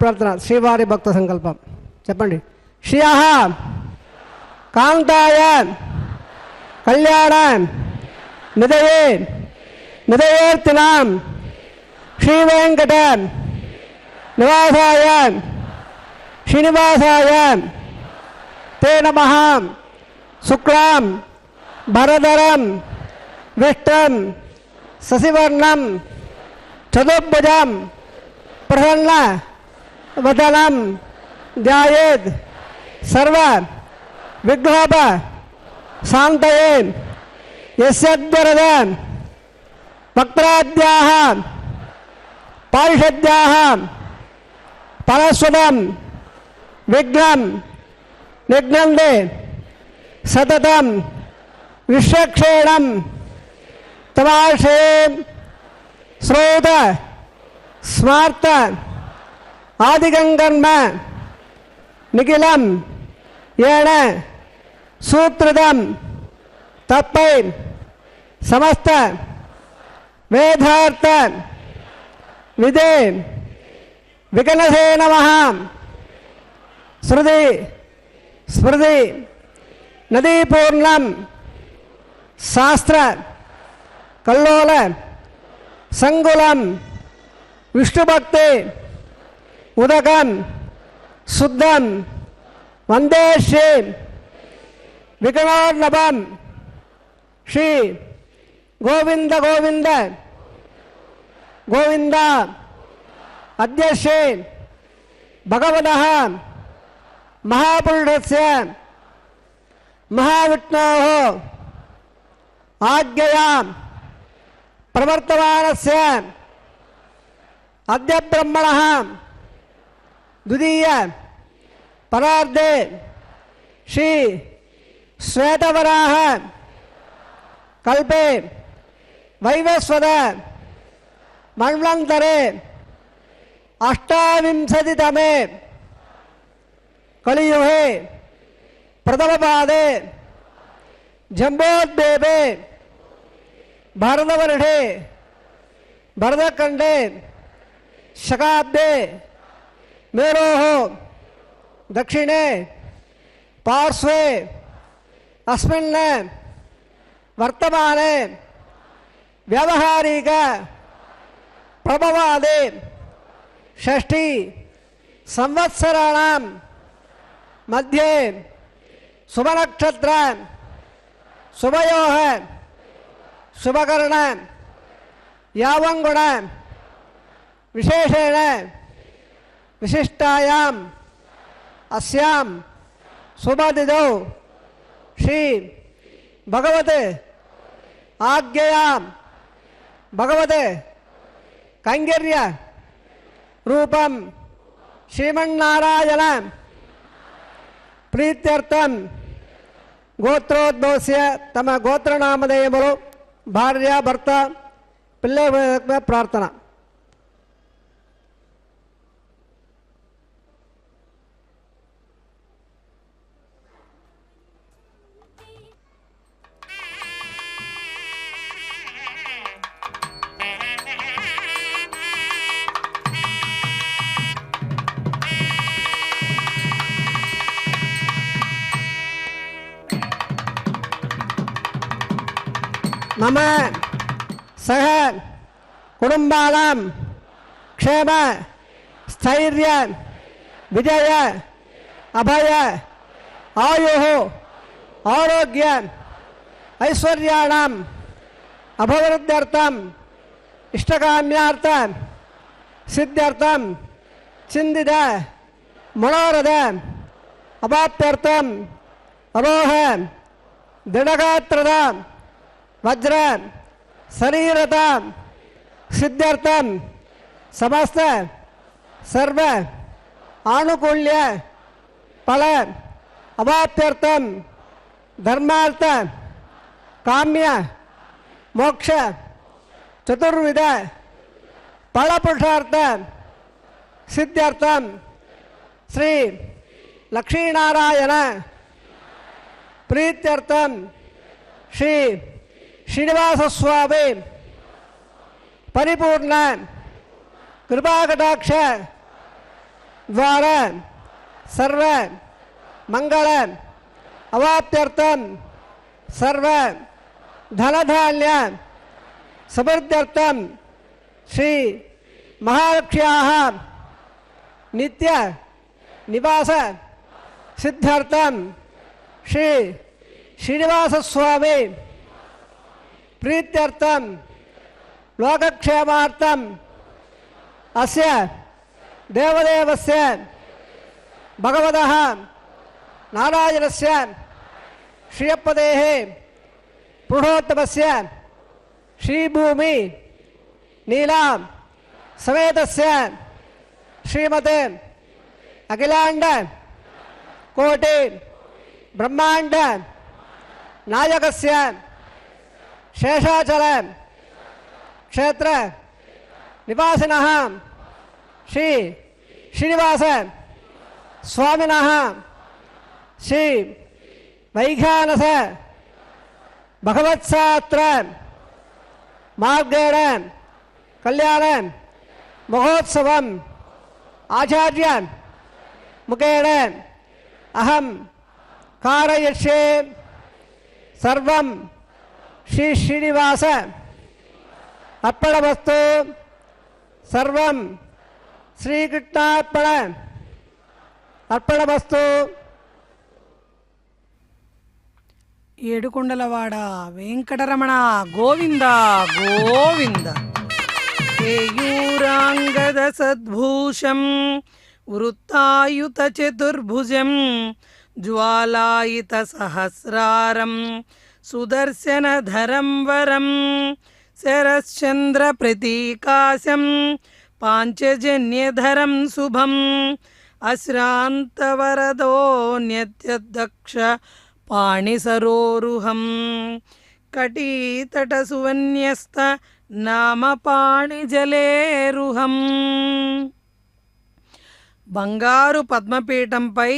ప్రార్థన శ్రీవారి భక్త సంకల్పం చెప్పండి. శ్రియః కాంతాయ కళ్యాణ నిధయే నిధయేర్తినాం శ్రీవేంకట నివాసాయ శ్రీనివాసాయ తే నమః. శుక్లాం భరధరం విష్ణుం శశివర్ణం చతుర్భుజం ప్రసన్న వదనం ధ్యాయేత్ సర్వ విఘ్నోప శాంతయే. యస్యద్వరద వక్త్రాద్యాః పారిషద్యాః పరస్వతం విఘ్నం నిఘ్నందే సతతం విశ్వక్షేణం తమాశ్రయే. శ్రోత స్మార్త ఆదిగంగర్మ నిఖిలం ఏణ సూత్రితం తప్పై సమస్త వేదార్థ విదే వికనసే నమః. శృతి స్మృతి నదీపూర్ణం శాస్త్ర కల్లోల సంగులం విష్ణుభక్తి ఉదకం శుద్ధం వందే శ్రీ వికటార్ణవం. శ్రీ గోవింద గోవింద గోవింద. అద్య శ్రీ భగవతః మహాపురుషస్య మహావిష్ణోః ఆజ్ఞయా ప్రవర్తమానస్య అద్య బ్రహ్మణః ద్వితీయ పరార్ధే శ్రీ శ్వేతవరాహ కల్పే వైవస్వత మన్వంతరే అష్టావింశతితమే కలియుగే ప్రథమపాదే జంబోద్భేదే భారతవర్షే భరతఖండే శకాబ్దే మేరోః దక్షిణే పార్శ్వే అస్మిన్ వర్తమానే వ్యావహారిక ప్రభవాదే షష్ఠీ సంవత్సరాణం మధ్యే శుభనక్షత్ర శుభయోః శుభకరణ యావంగుణ విశేషేణ విశిష్టాయాం అస్యాం శుభతిథౌ శ్రీ భగవతే ఆజ్ఞయాం భగవతే కైంకర్య రూపం శ్రీమన్నారాయణ ప్రీత్యర్థం గోత్రోద్భవస్య తమ గోత్రనామధేయములు భార్య భర్త పిల్లల ప్రార్థన. మమ సహ కుటుంబానాం క్షేమ స్థైర్య విజయ అభయ ఆయుః ఆరోగ్య ఐశ్వర్యాణం అభివృద్ధ్యర్థం ఇష్టకామ్యార్థ సిద్ధ్యర్థం చిందిత మనోరథ అవాప్త్యర్థం అరోహ దృఢగాత్రద వజ్ర శరీరత సిద్ధ్యర్థం సమస్త సర్వ ఆనుకూల్య ఫల అవాప్త్యర్థం ధర్మార్థ కామ్య మోక్ష చతుర్విధ ఫలపురుషార్థ సిద్ధ్యర్థం శ్రీ లక్ష్మీనారాయణ ప్రీత్యర్థం శ్రీ శ్రీనివాసస్వామి పరిపూర్ణ కృపాకటాక్ష द्वार सर्व मंगल अवाप्त्यर्थम सर्व धनधान्य समृद्ध्यर्थम श्री महालक्ष्म्याः नित्य निवास सिद्ध्यर्थम श्री श्रीनिवास स्वामी प्रीत्यर्थम लोकक्षेमार्थम अस्य देवदेवस्य भगवतः नारायणस्य श्रियपदेः पुरुषोत्तमस्य श्रीभूमि नीला समेतस्य श्रीमते अखिलांड कोटि ब्रह्मांड नायकस्य शेषाचल क्षेत्र निवासिनः श्री श्रीनिवास स्वामिनः श्री वैखानस भगवत्शास्त्र मार्गेण कल्याण महोत्सव आचार्य मुखेन अहम कारयिष्ये सर्वं श्री श्रीनिवास अर्पणमस्तु सर्वं श्रीकृष्णार्पण अर्पणमस्तु. ఏడుకొండలవాడ వెంకటరమణ గోవింద గోవింద. కేయూరాంగద సద్భూషం వృత్తాయుత చతుర్భుజం జ్వాలాయిత సహస్రారం సుదర్శనధరం వరం శరశ్చంద్ర ప్రతీకాశం పాంచజన్యధరం శుభం అశ్రాంతవరదో నిత్యదక్ష పాణిసరోరుహం కటీతటసువన్యస్త నామ పాణిజలేరుహం. బంగారు పద్మపీఠంపై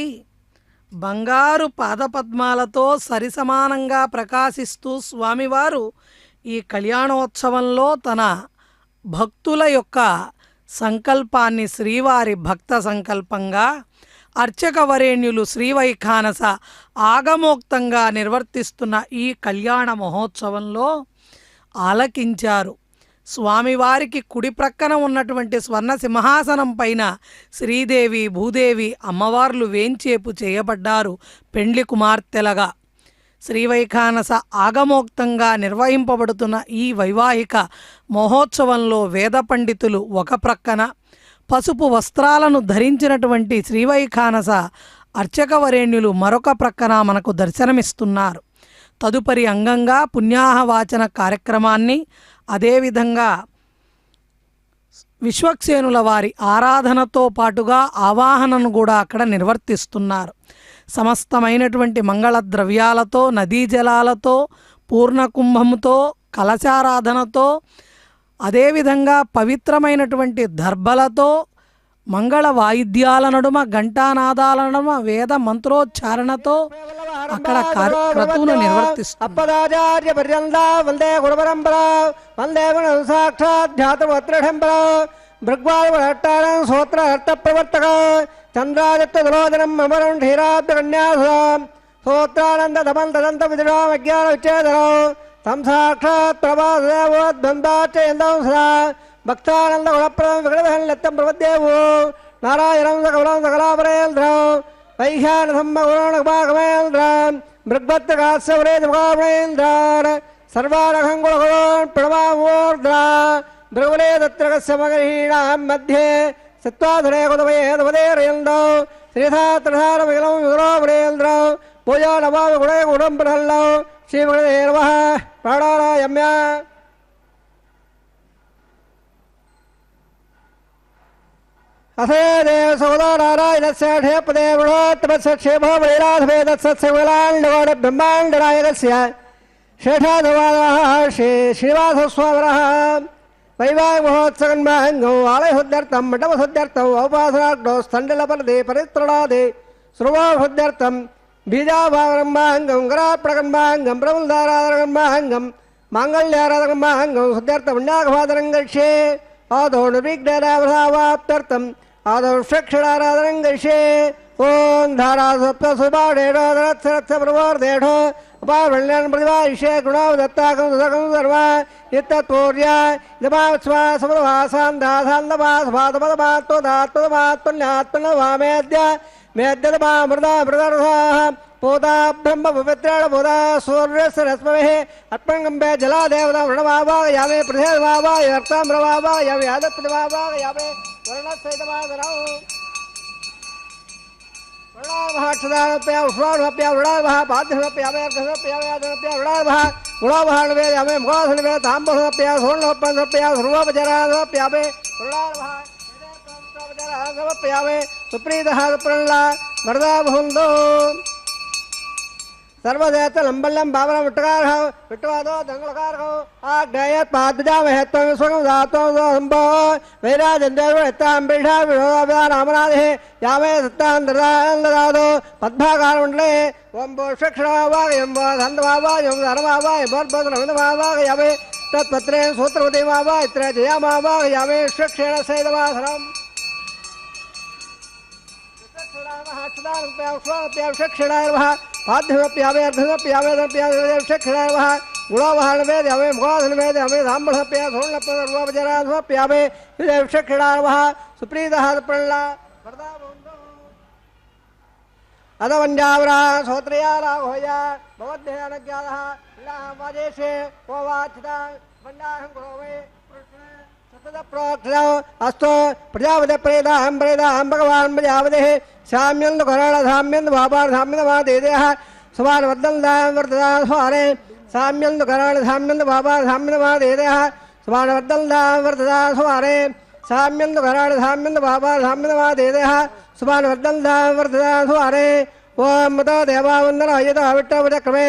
బంగారు పాదపద్మాలతో సరిసమానంగా ప్రకాశిస్తూ స్వామివారు ఈ కళ్యాణోత్సవంలో తన భక్తుల యొక్క సంకల్పాన్ని శ్రీవారి భక్త సంకల్పంగా అర్చకవరేణ్యులు శ్రీవైఖానస ఆగమోక్తంగా నిర్వర్తిస్తున్న ఈ కళ్యాణ మహోత్సవంలో ఆలకించారు. స్వామివారికి కుడి ప్రక్కన ఉన్నటువంటి స్వర్ణ సింహాసనం పైన శ్రీదేవి భూదేవి అమ్మవార్లు వేంచేపు చేయబడ్డారు పెండ్లి కుమార్తెలగా. శ్రీవైఖానస ఆగమోక్తంగా నిర్వహింపబడుతున్న ఈ వైవాహిక మహోత్సవంలో వేద పండితులు ఒక ప్రక్కన, పసుపు వస్త్రాలను ధరించినటువంటి శ్రీవైఖానస అర్చకవరేణ్యులు మరొక ప్రక్కన మనకు దర్శనమిస్తున్నారు. తదుపరి అంగంగా పుణ్యాహవాచన కార్యక్రమాన్ని, అదేవిధంగా విశ్వక్సేనుల వారి ఆరాధనతో పాటుగా ఆవాహనను కూడా అక్కడ నిర్వర్తిస్తున్నారు. సమస్తమైనటువంటి మంగళ ద్రవ్యాలతో, నదీ జలాలతో, పూర్ణకుంభముతో, కలశారాధనతో, అదేవిధంగా పవిత్రమైనటువంటి దర్భలతో, మంగళ వాయిద్యాల నడుమ, ఘంటానాదాల నడుమ, వేద మంత్రోచ్చారణతో అక్కడ క్రతువును నిర్వర్తిస్తారు. వందే గుణపరంపరా వందే సాక్షాధ్యాతమత్రఢంపరా భృగ్వాళం సూత్ర అర్థ ప్రవర్తక చంద్రాదిత్యలోదనం అమరం ధీరాబ్దకన్యాస సూత్రానంద దమం తదంత విదురాం అజ్ఞాన విచ్ఛేదనం తం సాక్షాత్ ప్రభాదేవోద్బందాచయందం సదా భక్తానంద గుణప్రదం విగ్రహం ప్రవద్దేవో నారాయణం సకలం సకలాపరేంద్రం వైఖానసం గుణోణగమేంద్రం భృగ్భత్రకాస్యవరేంద్ర సర్వారహం గుణగుణోన్ ప్రణవామూర్ధ్ర భృగులే దత్రకస్య మగరీణాం మధ్యే సత్వాధురే కుతమయేదమదేరేంద్రం శ్రీధాత్రధార విగలం విగ్రహోపరేంద్రం పూజా నమామి గుణే గుణం ప్రహల్లం శ్రీమగదే నమః ప్రాణాయామ్య. అథేదేవ సౌదానారాయణస్య క్షేపదే గుణోత్తమస్య క్షేమో వైరాధవేదస్య విలాండగోడ బ్రహ్మాండనాయకస్య శేషాధవాదः శ్రీ శ్రీనివాసస్వామినः వైవాహిక మహోత్సవన్మాంగం ఆలయశుద్ధ్యర్థం మండపశుద్ధ్యర్థం ఔపాసనాగ్నో స్థండిలపరదే పరిత్రణాదే శృభాశుద్ధ్యర్థం బీజాభాగన్మాంగం గరాప్రకన్మాంగం ప్రబుల్ధారాధనన్మాంగం మాంగళ్యారాధనన్మాంగం శుద్ధ్యర్థం పుణ్యాకపాదనం గక్షే ఆదో నిర్విఘ్నలాభావాప్త్యర్థం आदौ शिक्षणाराधनं करिष्ये ओम धारा सप्त सुबाडेढो दरत्सरत्स प्रवर्धेढो उपावृण्यन् प्रतिवारिष्ये गुणोदत्ताकं सुदकं सर्वा इत्तत्पूर्या इदमास्वा समदवासान्दासान्दवासभातपदमात्तोदात्तोदात्तुल्यात्तुलवामेद्य मेद्यदमामृदा मृदरसाः पोता ब्रह्म पवित्रेण पोता सूर्यस्य रश्मवेः अर्पणगम्भे जलादेवता वृणवावागयामे पृथेर्वावागयर्ताम्रवावागयामे आदत्तवावागयामे वर्णसहितमादरौ वृणावहाक्षदानप्या उष्णानप्या वृणावः पाद्यनप्यामे अर्घनप्यामे आदनप्या वृणावः गुणावहानवेदयामे मुखासनवे ताम्बसनप्या सोर्णोपनप्या सर्वोपचारानप्यामे वृणावः समर्पयामे सुप्रीतः सुप्रणला वरदा भवन्तु सर्वदेत लंबल्यं बाबरं विट्टकारः विट्टवादो दंगलकारः आज्ञायत् पाद्यजामहेत्वं स्वगं दात्वं संभो वैराजन्देवृत्तां विरोधानामनादेः यामे सत्तान्ददादो पद्भाकारमण्डले ओं बोषक्षणावागयं वा धन्दवावायं धर्मावाय बोर्बोधनमिदमावागयामे तत्पत्रेण सूत्रवतीमावा इत्र जयामावागयामे शिक्षेण सहितमासनम् पाद्यमप्यामे अर्धमप्यामे दप्यामे गुणोवहानवेदयामे मुखासनवेदयामे साम्बळप्या सोर्णप्यामे विदेवक्षणावः सुप्रीतः प्रणला वरदा भवन्तु अदवञ्जावरा सोत्रया राघोया भवद्भयानज्ञानः वाजेशे कोवाचिता वण्डाहं कुरोमे अस्तो प्रजापति प्रेदाहं भगवान् प्रजापतिः साम्यं करण साम्यं भावान् साम्यं देदेह सवान वर्धनदां वर्धदा स्वारे साम्यं करण साम्यं भावान् साम्यं देदेह सवान वर्धनदां वर्धदा स्वारे साम्यं करण साम्यं भावान् साम्यं देदेह सवान वर्धनदां वर्धदा स्वारे ओम मतो देवावन्दन यदा विट्टवचक्रमे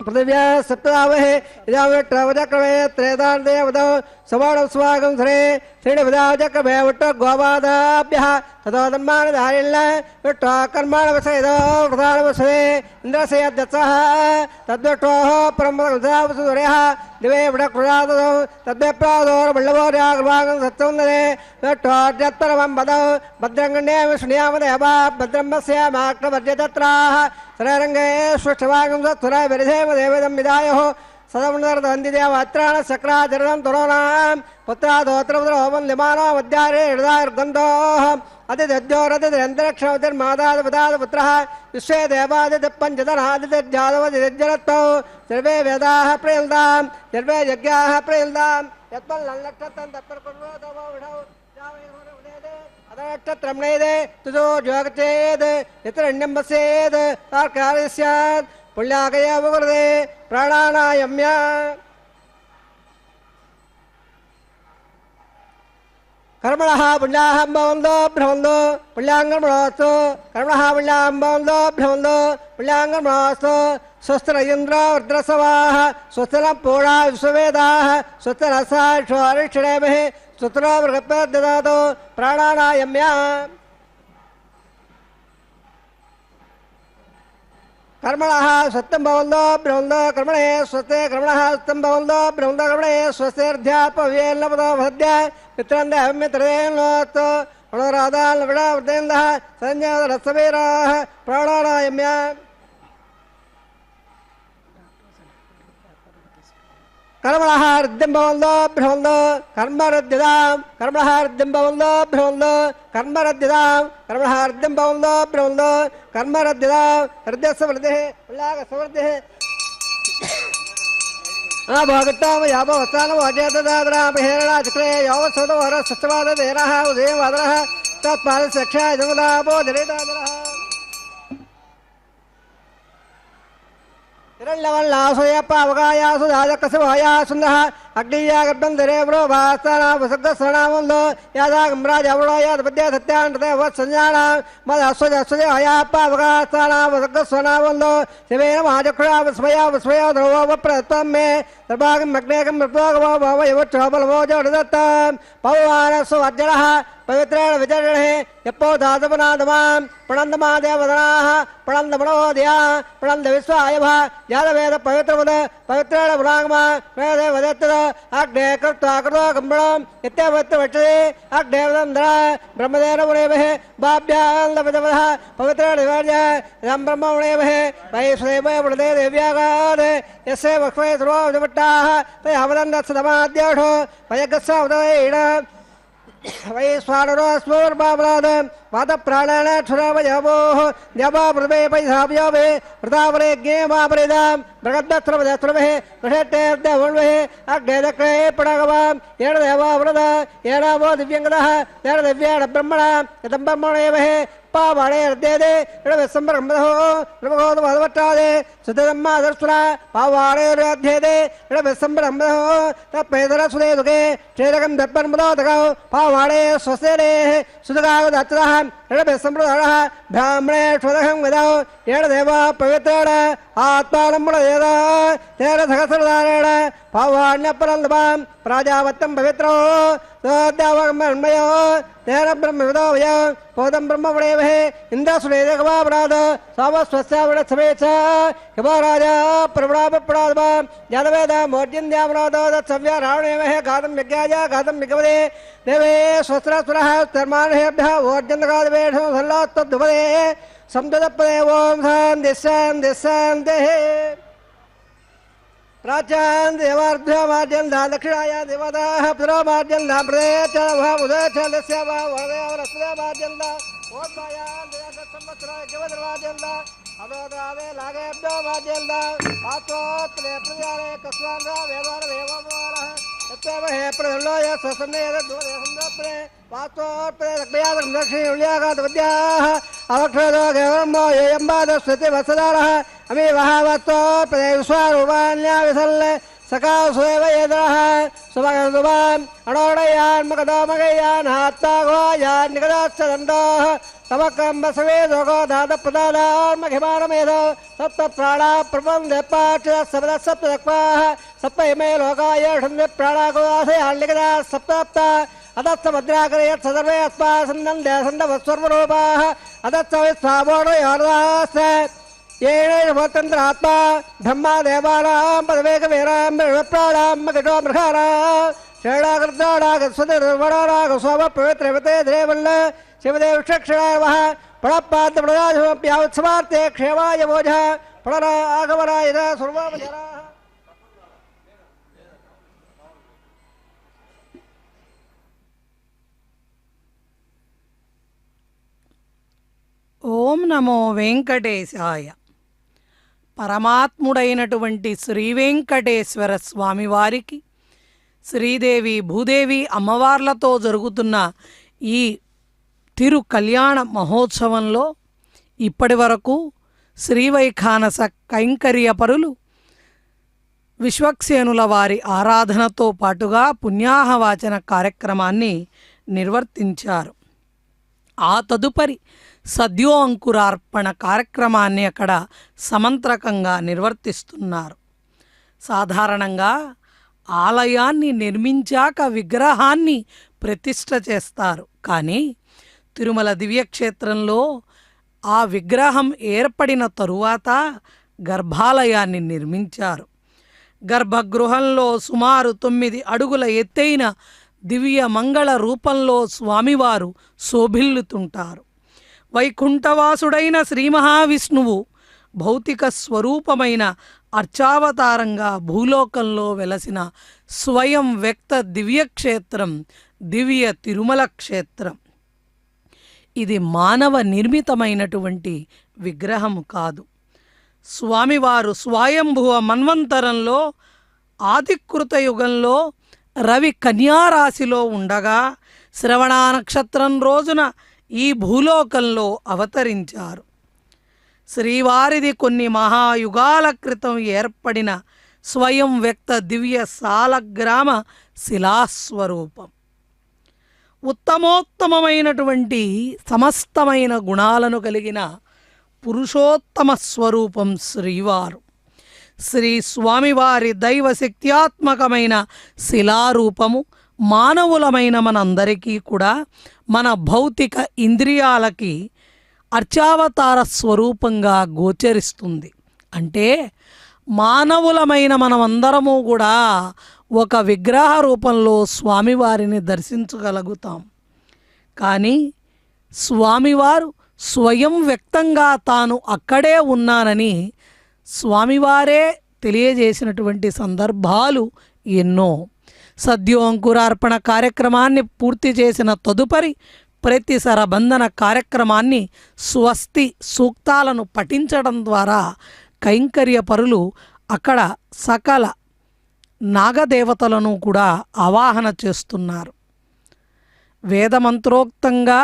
पृथिव्या सप्तदावहे इदाविट्टवचक्रमे त्रेदान्देवदौ सवाणं स्वागं सरे श्रीनिपदावचक्रमे विट्टो गोपादाभ्यः ततो धर्माणधारिण्य विट्टो कर्माणवसेदो प्रधानवसवे इन्द्रस्य अध्यक्षः तद्विट्टोः परमवसुरेः दिवे विडकृदादौ तद्विप्रादोर्बल्लवोर्याग्रभागं सत्सौन्दरे विट्टोऽद्यत्तरमं पदौ भद्रङ्गण्ये विष्णुयामदेव भद्रम्बस्य माक्रवर्जतत्राः सररङ्गे स्पष्टभागं सत्सुर विरिधेम देवदं विदायोः सदमुनर्दन्दिदेवात्राण चक्राचरणं तरुणां पुत्रादोत्रपुत्रोपन्यमानो मध्यारे हृदार्गन्धोः अतिथ्योरतिरन्तरिक्षमतिर्मादादपदादपुत्रः विश्वे देवादिपञ्चतनादिजादवदिजरत्तौ सर्वे वेदाः प्रयुल्तां सर्वे यज्ञाः प्रयुल्तां यत्पल्लक्षत्रं तत्पर्कुर्वोदवौ अदनक्षत्रम्नेदे तुजो जोगचेत् यत्रण्यं वसेत् कार्यालय स्यात् पुण्याकयावकृते प्राणानायम्य कर्मणः पुण्याहं भवन्तो भ्रमन्तो पुण्याङ्गमस्तु कर्मणः पुण्याहं भवन्तो भ्रमन्तो पुण्याङ्गमस्तु स्वस्तर इन्द्र रुद्रसवाः स्वस्तर पूर्णा विश्ववेदाः स्वस्तर अरिक्षणेमहे स्वस्तर मृगपददातु प्राणानायम्य कर्मणः सत्यं भवन्तो ब्रह्मन्तो कर्मणे स्वस्ते कर्मणः सत्यं भवन्तो ब्रह्मन्तो कर्मणे स्वस्तेऽध्यापव्येल्लपदो भद्य मित्रन्मित्रेणोत् मनोराधाल्लविडावृतेन्दः संज्ञातरसवीराः प्राणानायम्य कर्मणः हृद्यं भवन्तो ब्रह्मन्तो कर्मरद्यतां कर्मणः हृद्यं भवन्तो ब्रह्मन्तो कर्मरद्यतां कर्मणः हृद्यं भवन्तो ब्रह्मन्तो कर्मरद्यतां हृदयस्य वृद्धिः उल्लासवृद्धिः भोगत्तां याभवस्तानं वाजयतदादरापहेरणा चक्रे यावत्सोदवरसस्तवाददेनः उदयवादरः तत्पालस्यक्षा जगदापो दरिदादरः हिरण्यवल्लासोयप्पावकायासु दाजकसवायासुन्दः अग्निया गर्भं दरेव्रो भास्ताना वसग्धस्रणामन्दो यादागम्राजवणो यादपद्य सत्यान्तते वत्सञ्जानां मदस्वजस्वजे अयाप्पावकास्ताना वसग्धस्रणामन्दो शिवेन महाचक्रा वस्मया वस्मया ध्रुवो वप्रत्वं मे सर्वागं मग्नेकं मृत्वागमो भवयवच्छोबलमो जडदत्तां पवमानस्व वज्रः पवित्रेण विचरणे यप्पो धातवनादमां प्रणन्दमादेवदनाः प्रणन्दमणोदया प्रणन्द विश्वायभः यादवेद पवित्रमुद पवित्रेण पुरागमा वेदे वदत्तदा अग्ने कृत्वा कृतो गम्भणम् इत्यवत्तवक्षते अग्ने वदन्धरा ब्रह्मदेन मुनेमहे बाभ्यां लभदवः पवित्रेण निवार्य इदं ब्रह्म मुनेमहे वै स्वदेव वृदे देव्यागात् यस्य वक्ष्मे सर्वोपटाः तया वदन्दत्सदमाद्याढो वयगस्सा उदयेण वै स्वानरो स्मूर्बाबलाद वादप्राणान क्षुरामयामोः द्यावापृथ्वे पैधाव्यावे वृतावरे ज्ञेमापरेदां मृगद्दत्रवदत्रमहे वृषट्टेर्दवण्वहे अग्ने दक्रे पडागवां येन देवावृद येनावो दिव्यङ्गदः येन दिव्येण ब्रह्मणा यतं ब्रह्मणेमहे पावाणे अर्देदे इडविसम्ब्रह्मदो नमगोदवदवट्टादे सुतदम्मादर्शुरा पावाणे अर्ध्येदे इडविसम्ब्रह्मदो तप्पेदरसुदे दुगे क्षेत्रकं दत्पन्मदोदगौ पावाणे स्वसेने सुदगावदत्तदः इडविसम्ब्रदः ब्राह्मणे स्वदहं गदौ येन देवा पवित्रेण आत्मानम्बुणदेद तेन सहस्रदारेण पावाण्यपरन्दपां प्राजावत्तं पवित्रो तद्यावगमन्मयो तेन ब्रह्मविदो वयो पोदं ब्रह्मवणेमहे इन्द्रसुरेदगवापराध सावस्वस्यावणसमेच हिमराजा प्रवणापपराधवा जानवेद मोर्जिन्द्यावराधो तत्सव्या रावणेमहे घातं यज्ञाय घातं विगवदे देवे स्वस्त्रसुरः धर्मानहेभ्यः ओर्जन्दगादवेषु सल्लात्तद्भुवदे संददपदे ओं शान्तिः प्राचान देवार्ध्य मार्जन्दा दक्षिणाया देवताः पुरो मार्जन्दा प्रदेश उदयचलस्य वरदे मार्जन्दा ओत्माया संवत्सरा केवलमार्जन्दा अदोदावे लागेभ्यो मार्जन्दा आत्मोत्रे प्रजारे कस्वान्दा वेदान वेवमानः तत्तेव हे प्रदल्लोय ससन्नेद दुवदेशन्दप्रे वात्मोत्रे दक्षयादं दक्षिणुल्यागादवद्याः अवक्षदो गेवम्बो येयम्बादस्वति वत्सदारः अमी वहावत्तोत्रे विश्वारूपाण्या विसल्ल सकाशुएव येदरः सुभगन्दुवान् अणोडयान् मगदोमगयान् हात्ताघोयान् निगदाच्छदन्तोः तमकम्बसवे दोगो दादप्रदादान् मघिमानमेधो सप्तप्राणा प्रबन्धे पाठितः सप्तः सप्तदक्वाः सप्तइमे लोकाय षण्डे प्राणागोदासयान् निगदाः सप्ताप्ता अदत्सभद्राकरे यत् सदर्वे अस्मासन्दन्दे सन्दवस्वर्वरूपाः अदत्सविस्वामोणयोर्दास्य येन स्वतन्त्रात्मा ब्रह्मा देवानां पदवेकवीरां प्राणां मगितो मृगाणां श्रेणाकृताणागस्वतिर्वणानागस्वाम पवित्रवते देवल्ल शिवदेव क्षक्षणावः पणपाद्यप्रदाशमप्यावत्समार्थे क्षेमाय भोजः पणना आगमनाय सर्वोपचाराः ఓం నమో వెంకటేశాయ. పరమాత్ముడైనటువంటి శ్రీ వెంకటేశ్వర స్వామివారికి శ్రీదేవి భూదేవి అమ్మవార్లతో జరుగుతున్న ఈ తిరు కళ్యాణ మహోత్సవంలో ఇప్పటి వరకు శ్రీవైఖానస కైంకర్య పరులు విశ్వక్సేనుల వారి ఆరాధనతో పాటుగా పుణ్యాహవాచన కార్యక్రమాన్ని నిర్వర్తించారు. ఆ తదుపరి సద్యో అంకురార్పణ కార్యక్రమాన్ని అక్కడ సమంత్రకంగా నిర్వర్తిస్తున్నారు. సాధారణంగా ఆలయాన్ని నిర్మించాక విగ్రహాన్ని ప్రతిష్ఠ చేస్తారు. కానీ తిరుమల దివ్యక్షేత్రంలో ఆ విగ్రహం ఏర్పడిన తరువాత గర్భాలయాన్ని నిర్మించారు. గర్భగృహంలో సుమారు 9 అడుగుల ఎత్తైన దివ్య మంగళ రూపంలో స్వామివారు శోభిల్లుతుంటారు. వైకుంఠవాసుడైన శ్రీ మహావిష్ణువు భౌతిక స్వరూపమైన అర్చావతారంగా భూలోకంలో వెలసిన స్వయం వ్యక్త దివ్యక్షేత్రం దివ్య తిరుమల క్షేత్రం. ఇది మానవ నిర్మితమైనటువంటి విగ్రహం కాదు. స్వామివారు స్వయంభువ మన్వంతరంలో ఆదికృత యుగంలో రవి కన్యారాశిలో ఉండగా శ్రవణ నక్షత్రం రోజున ఈ భూలోకంలో అవతరించారు. శ్రీవారిది కొన్ని మహాయుగాల క్రితం ఏర్పడిన స్వయం వ్యక్త దివ్య సాలగ్రామ శిలాస్వరూపం. ఉత్తమోత్తమమైనటువంటి సమస్తమైన గుణాలను కలిగిన పురుషోత్తమ స్వరూపం శ్రీవారు. శ్రీ స్వామివారి దైవశక్త్యాత్మకమైన శిలారూపము మానవులమైన మనందరికీ కూడా మన భౌతిక ఇంద్రియాలకి అర్చావతార స్వరూపంగా గోచరిస్తుంది. అంటే మానవులమైన మనమందరము కూడా ఒక విగ్రహ రూపంలో స్వామివారిని దర్శించగలుగుతాం. కానీ స్వామివారు స్వయం వ్యక్తంగా తాను అక్కడే ఉన్నానని స్వామివారే తెలియజేసినటువంటి సందర్భాలు ఎన్నో. సద్యోంకురార్పణ కార్యక్రమాన్ని పూర్తి చేసిన తదుపరి ప్రతి సరబంధన కార్యక్రమాన్ని స్వస్తి సూక్తాలను పఠించడం ద్వారా కైంకర్య పరులు అక్కడ సకల నాగదేవతలను కూడా ఆవాహన చేస్తున్నారు. వేదమంత్రోక్తంగా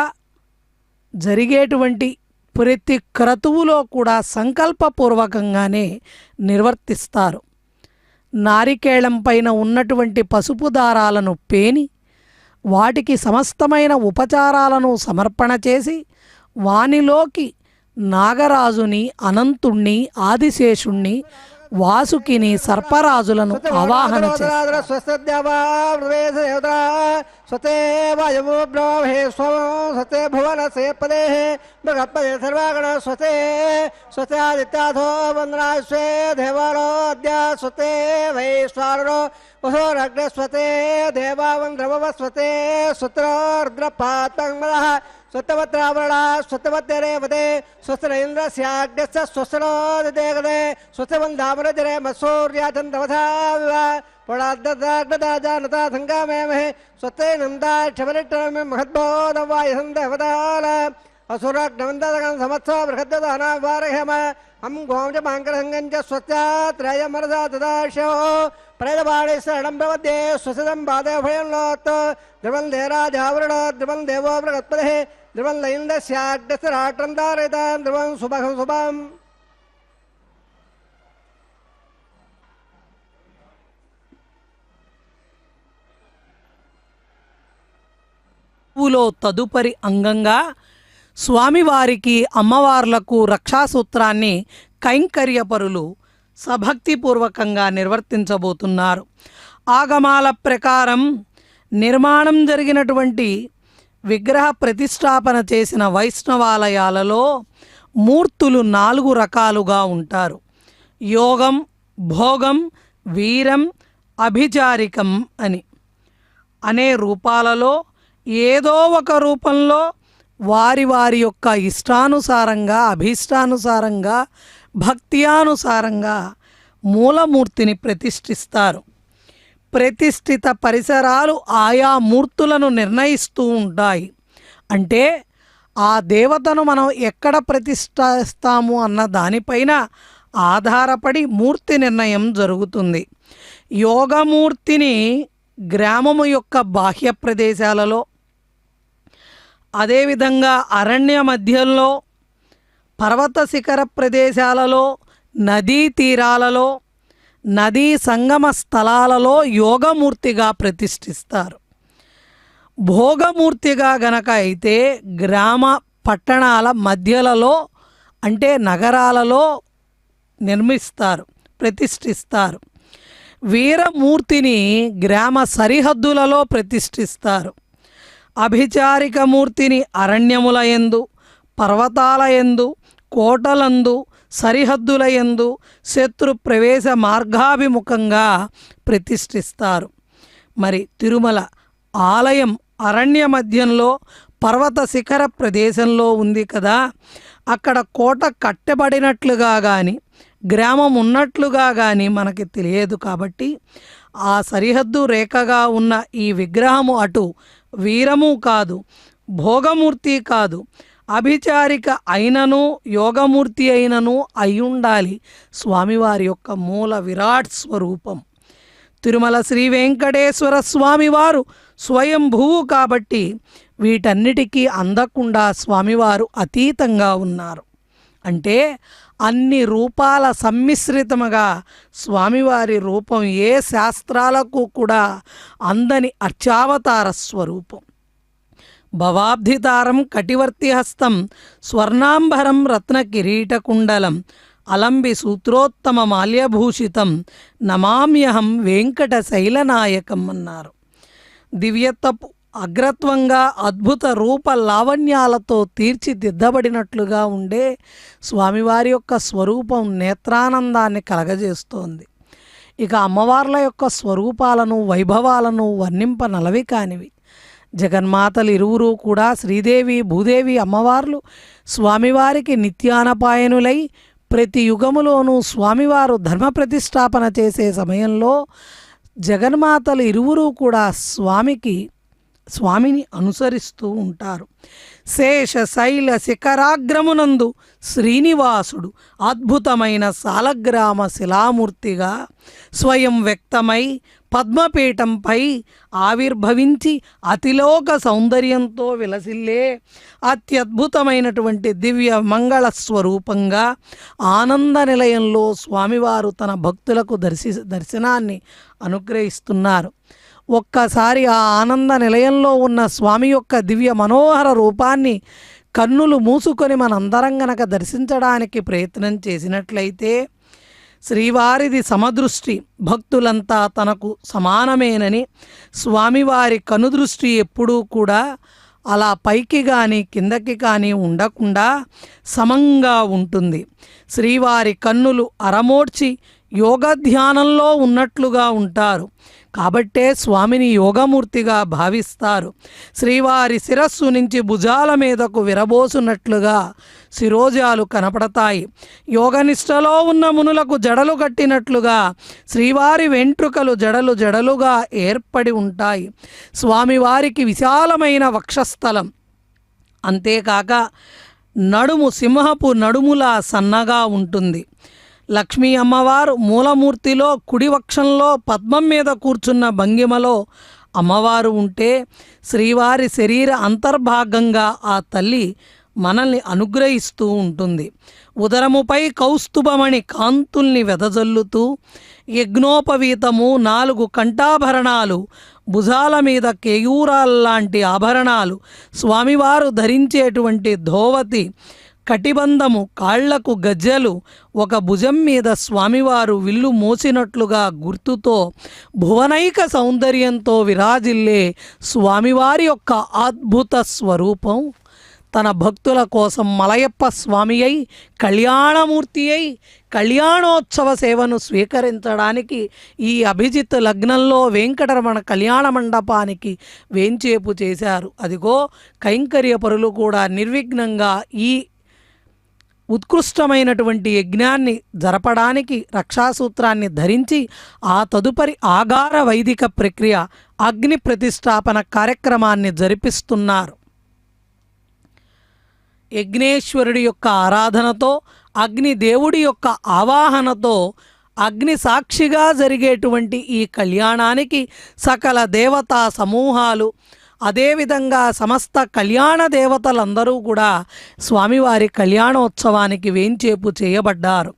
జరిగేటువంటి ప్రతి క్రతువులో కూడా సంకల్పపూర్వకంగానే నిర్వర్తిస్తారు. నారికేళం పైన ఉన్నటువంటి పసుపు దారాలను పేని వాటికి సమస్తమైన ఉపచారాలను సమర్పణ చేసి వానిలోకి నాగరాజుని, అనంతుణ్ణి, ఆదిశేషుణ్ణి, వాసుకిని, సర్పరాజులను ఆవాహన చేస్తారు. स्वते वायवो ब्रह्मे स्वं स्वते भुवनसे पदे मृगपदे सर्वागण स्वते स्वते आदित्याथो वन्द्राश्वे देवालो अद्य स्वते वैश्वानरो वसोरग्ने स्वते देवावन्द्रवव स्वते स्वत्रर्द्रपातङ्मलः स्वतवत्रावरणा स्वतवत्यरेवदे स्वस्तिरेन्द्रस्याग्नस्य स्वस्तिनो दिदेगदे स्वस्तिवन्दामरजरे मत्सूर्याचन्द्रवथा पुणाद्दानता संगामेमहे स्वते नंदा क्षमलिट्टमे महद्बोधवायसंदेवताल असुराग्नवन्दगं समत्सो बृहद्ददानावारहेम हम गोमज मांकरसंगञ्च स्वस्यात्रयमरसा तदाशो प्रेदबाणे शरणं प्रवद्ये स्वसदं बाधे भयन्लोत् द्रवं देराजावरण द्रवं देवो बृहत्पदे द्रवं लैन्दस्याग्नस्य राष्ट्रं धारयिता द्रवं शुभं शुभम् లో తదుపరి అంగంగా స్వామివారికి, అమ్మవార్లకు రక్షాసూత్రాన్ని కైంకర్యపరులు సభక్తిపూర్వకంగా నిర్వర్తించబోతున్నారు. ఆగమాల ప్రకారం నిర్మాణం జరిగినటువంటి విగ్రహ ప్రతిష్టాపన చేసిన వైష్ణవాలయాలలో మూర్తులు 4 రకాలుగా ఉంటారు. యోగం, భోగం, వీరం, అభిచారికం అనే రూపాలలో ఏదో ఒక రూపంలో వారి వారి యొక్క ఇష్టానుసారంగా, అభీష్టానుసారంగా, భక్త్యానుసారంగా మూలమూర్తిని ప్రతిష్ఠిస్తారు. ప్రతిష్ఠిత పరిసరాలు ఆయా మూర్తులను నిర్ణయిస్తూ ఉంటాయి. అంటే ఆ దేవతను మనం ఎక్కడ ప్రతిష్ఠిస్తాము అన్న దానిపైన ఆధారపడి మూర్తి నిర్ణయం జరుగుతుంది. యోగమూర్తిని గ్రామము యొక్క బాహ్య ప్రదేశాలలో, అదేవిధంగా అరణ్య మధ్యంలో, పర్వత శిఖర ప్రదేశాలలో, నదీ తీరాలలో, నదీ సంగమ స్థలాలలో యోగమూర్తిగా ప్రతిష్ఠిస్తారు. భోగమూర్తిగా గనక అయితే గ్రామ పట్టణాల మధ్యలలో అంటే నగరాలలో నిర్మిస్తారు, ప్రతిష్ఠిస్తారు. వీరమూర్తిని గ్రామ సరిహద్దులలో ప్రతిష్ఠిస్తారు. అభిచారిక మూర్తిని అరణ్యముల యందు, పర్వతాల యందు, కోటలందు, సరిహద్దుల యందు, శత్రు ప్రవేశ మార్గాభిముఖంగా ప్రతిష్ఠిస్తారు. మరి తిరుమల ఆలయం అరణ్య మధ్యంలో పర్వత శిఖర ప్రదేశంలో ఉంది కదా, అక్కడ కోట కట్టబడినట్లుగా కానీ గ్రామం ఉన్నట్లుగా కానీ మనకి తెలియదు. కాబట్టి ఆ సరిహద్దు రేఖగా ఉన్న ఈ విగ్రహము అటు వీరము కాదు, భోగమూర్తి కాదు, అభిచారిక అయినను యోగమూర్తి అయినను అయి ఉండాలి స్వామివారి యొక్క మూల విరాట్ స్వరూపం. తిరుమల శ్రీ వెంకటేశ్వర స్వామివారు స్వయంభువు కాబట్టి వీటన్నిటికీ అందకుండా స్వామివారు అతీతంగా ఉన్నారు. అంటే అన్ని రూపాల సమ్మిశ్రితముగా స్వామివారి రూపం ఏ శాస్త్రాలకు కూడా అందని అర్చావతార స్వరూపం. భవాబ్ధితారం కటివర్తిహస్తం స్వర్ణాంబరం రత్న కిరీటకుండలం అలంబి సూత్రోత్తమ మాల్యభూషితం నమామ్యహం వెంకట శైలనాయకం అన్నారు. దివ్యత్వపు అగ్రత్వంగా అద్భుత రూప లావణ్యాలతో తీర్చిదిద్దబడినట్లుగా ఉండే స్వామివారి యొక్క స్వరూపం నేత్రానందాన్ని కలగజేస్తోంది. ఇక అమ్మవార్ల యొక్క స్వరూపాలను వైభవాలను వర్ణింపనలవి కానివి. జగన్మాతలు ఇరువురు కూడా శ్రీదేవి భూదేవి అమ్మవార్లు స్వామివారికి నిత్యానపాయనులై ప్రతి యుగములోనూ స్వామివారు ధర్మ ప్రతిష్టాపన చేసే సమయంలో జగన్మాతలు ఇరువురు కూడా స్వామిని అనుసరిస్తూ ఉంటారు. శేష శైల శిఖరాగ్రమునందు శ్రీనివాసుడు అద్భుతమైన సాలగ్రామ శిలామూర్తిగా స్వయం వ్యక్తమై పద్మపీఠంపై ఆవిర్భవించి అతిలోక సౌందర్యంతో విలసిల్లే అత్యద్భుతమైనటువంటి దివ్య మంగళ స్వరూపంగా ఆనంద నిలయంలో స్వామివారు తన భక్తులకు దర్శనాన్ని అనుగ్రహిస్తున్నారు. ఒక్కసారి ఆ ఆనంద నిలయంలో ఉన్న స్వామి యొక్క దివ్య మనోహర రూపాన్ని కన్నులు మూసుకొని మనందరం గనక దర్శించడానికి ప్రయత్నం చేసినట్లయితే శ్రీవారిది సమదృష్టి, భక్తులంతా తనకు సమానమేనని, స్వామివారి కనుదృష్టి ఎప్పుడూ కూడా అలా పైకి కానీ కిందకి కానీ ఉండకుండా సమంగా ఉంటుంది. శ్రీవారి కన్నులు అరమోడ్చి యోగధ్యానంలో ఉన్నట్లుగా ఉంటారు. కాబట్టే స్వామిని యోగమూర్తిగా భావిస్తారు. శ్రీవారి శిరస్సు నుంచి భుజాల మీదకు విరబోసున్నట్లుగా శిరోజాలు కనపడతాయి. యోగనిష్టలో ఉన్న మునులకు జడలు కట్టినట్లుగా శ్రీవారి వెంట్రుకలు జడలు జడలుగా ఏర్పడి ఉంటాయి. స్వామివారికి విశాలమైన వక్షస్థలం, అంతేకాక నడుము సింహపు నడుములా సన్నగా ఉంటుంది. లక్ష్మీ అమ్మవారు మూలమూర్తిలో కుడి వక్షంలో పద్మం మీద కూర్చున్న భంగిమలో అమ్మవారు ఉంటే, శ్రీవారి శరీర అంతర్భాగంగా ఆ తల్లి మనల్ని అనుగ్రహిస్తూ ఉంటుంది. ఉదరముపై కౌస్తుభమణి కాంతుల్ని వెదజల్లుతూ యజ్ఞోపవీతము 4 కంఠాభరణాలు, భుజాల మీద కేయూరాల్లాంటి ఆభరణాలు, స్వామివారు ధరించేటువంటి ధోవతి, కటిబంధము, కాళ్లకు గజ్జెలు, ఒక భుజం మీద స్వామివారు విల్లు మోసినట్లుగా గుర్తుతో భువనైక సౌందర్యంతో విరాజిల్లే స్వామివారి యొక్క అద్భుత స్వరూపం తన భక్తుల కోసం మలయప్ప స్వామి అయి కళ్యాణమూర్తి అయి కళ్యాణోత్సవ సేవను స్వీకరించడానికి ఈ అభిజిత్ లగ్నంలో వెంకటరమణ కళ్యాణ మండపానికి వేంచేపు చేశారు. అదిగో కైంకర్య పరులు కూడా నిర్విఘ్నంగా ఈ ఉత్కృష్టమైనటువంటి యజ్ఞాన్ని జరపడానికి రక్షాసూత్రాన్ని ధరించి ఆ తదుపరి ఆగార వైదిక ప్రక్రియ అగ్ని ప్రతిష్టాపన కార్యక్రమాన్ని జరిపిస్తున్నారు. యజ్ఞేశ్వరుడి యొక్క ఆరాధనతో, అగ్నిదేవుడి యొక్క ఆవాహనతో, అగ్ని సాక్షిగా జరిగేటువంటి ఈ కళ్యాణానికి సకల దేవతా సమూహాలు, అదేవిధంగా సమస్త కళ్యాణ దేవతలందరూ కూడా స్వామివారి కళ్యాణోత్సవానికి వేంచేపు చేయబడ్డారు.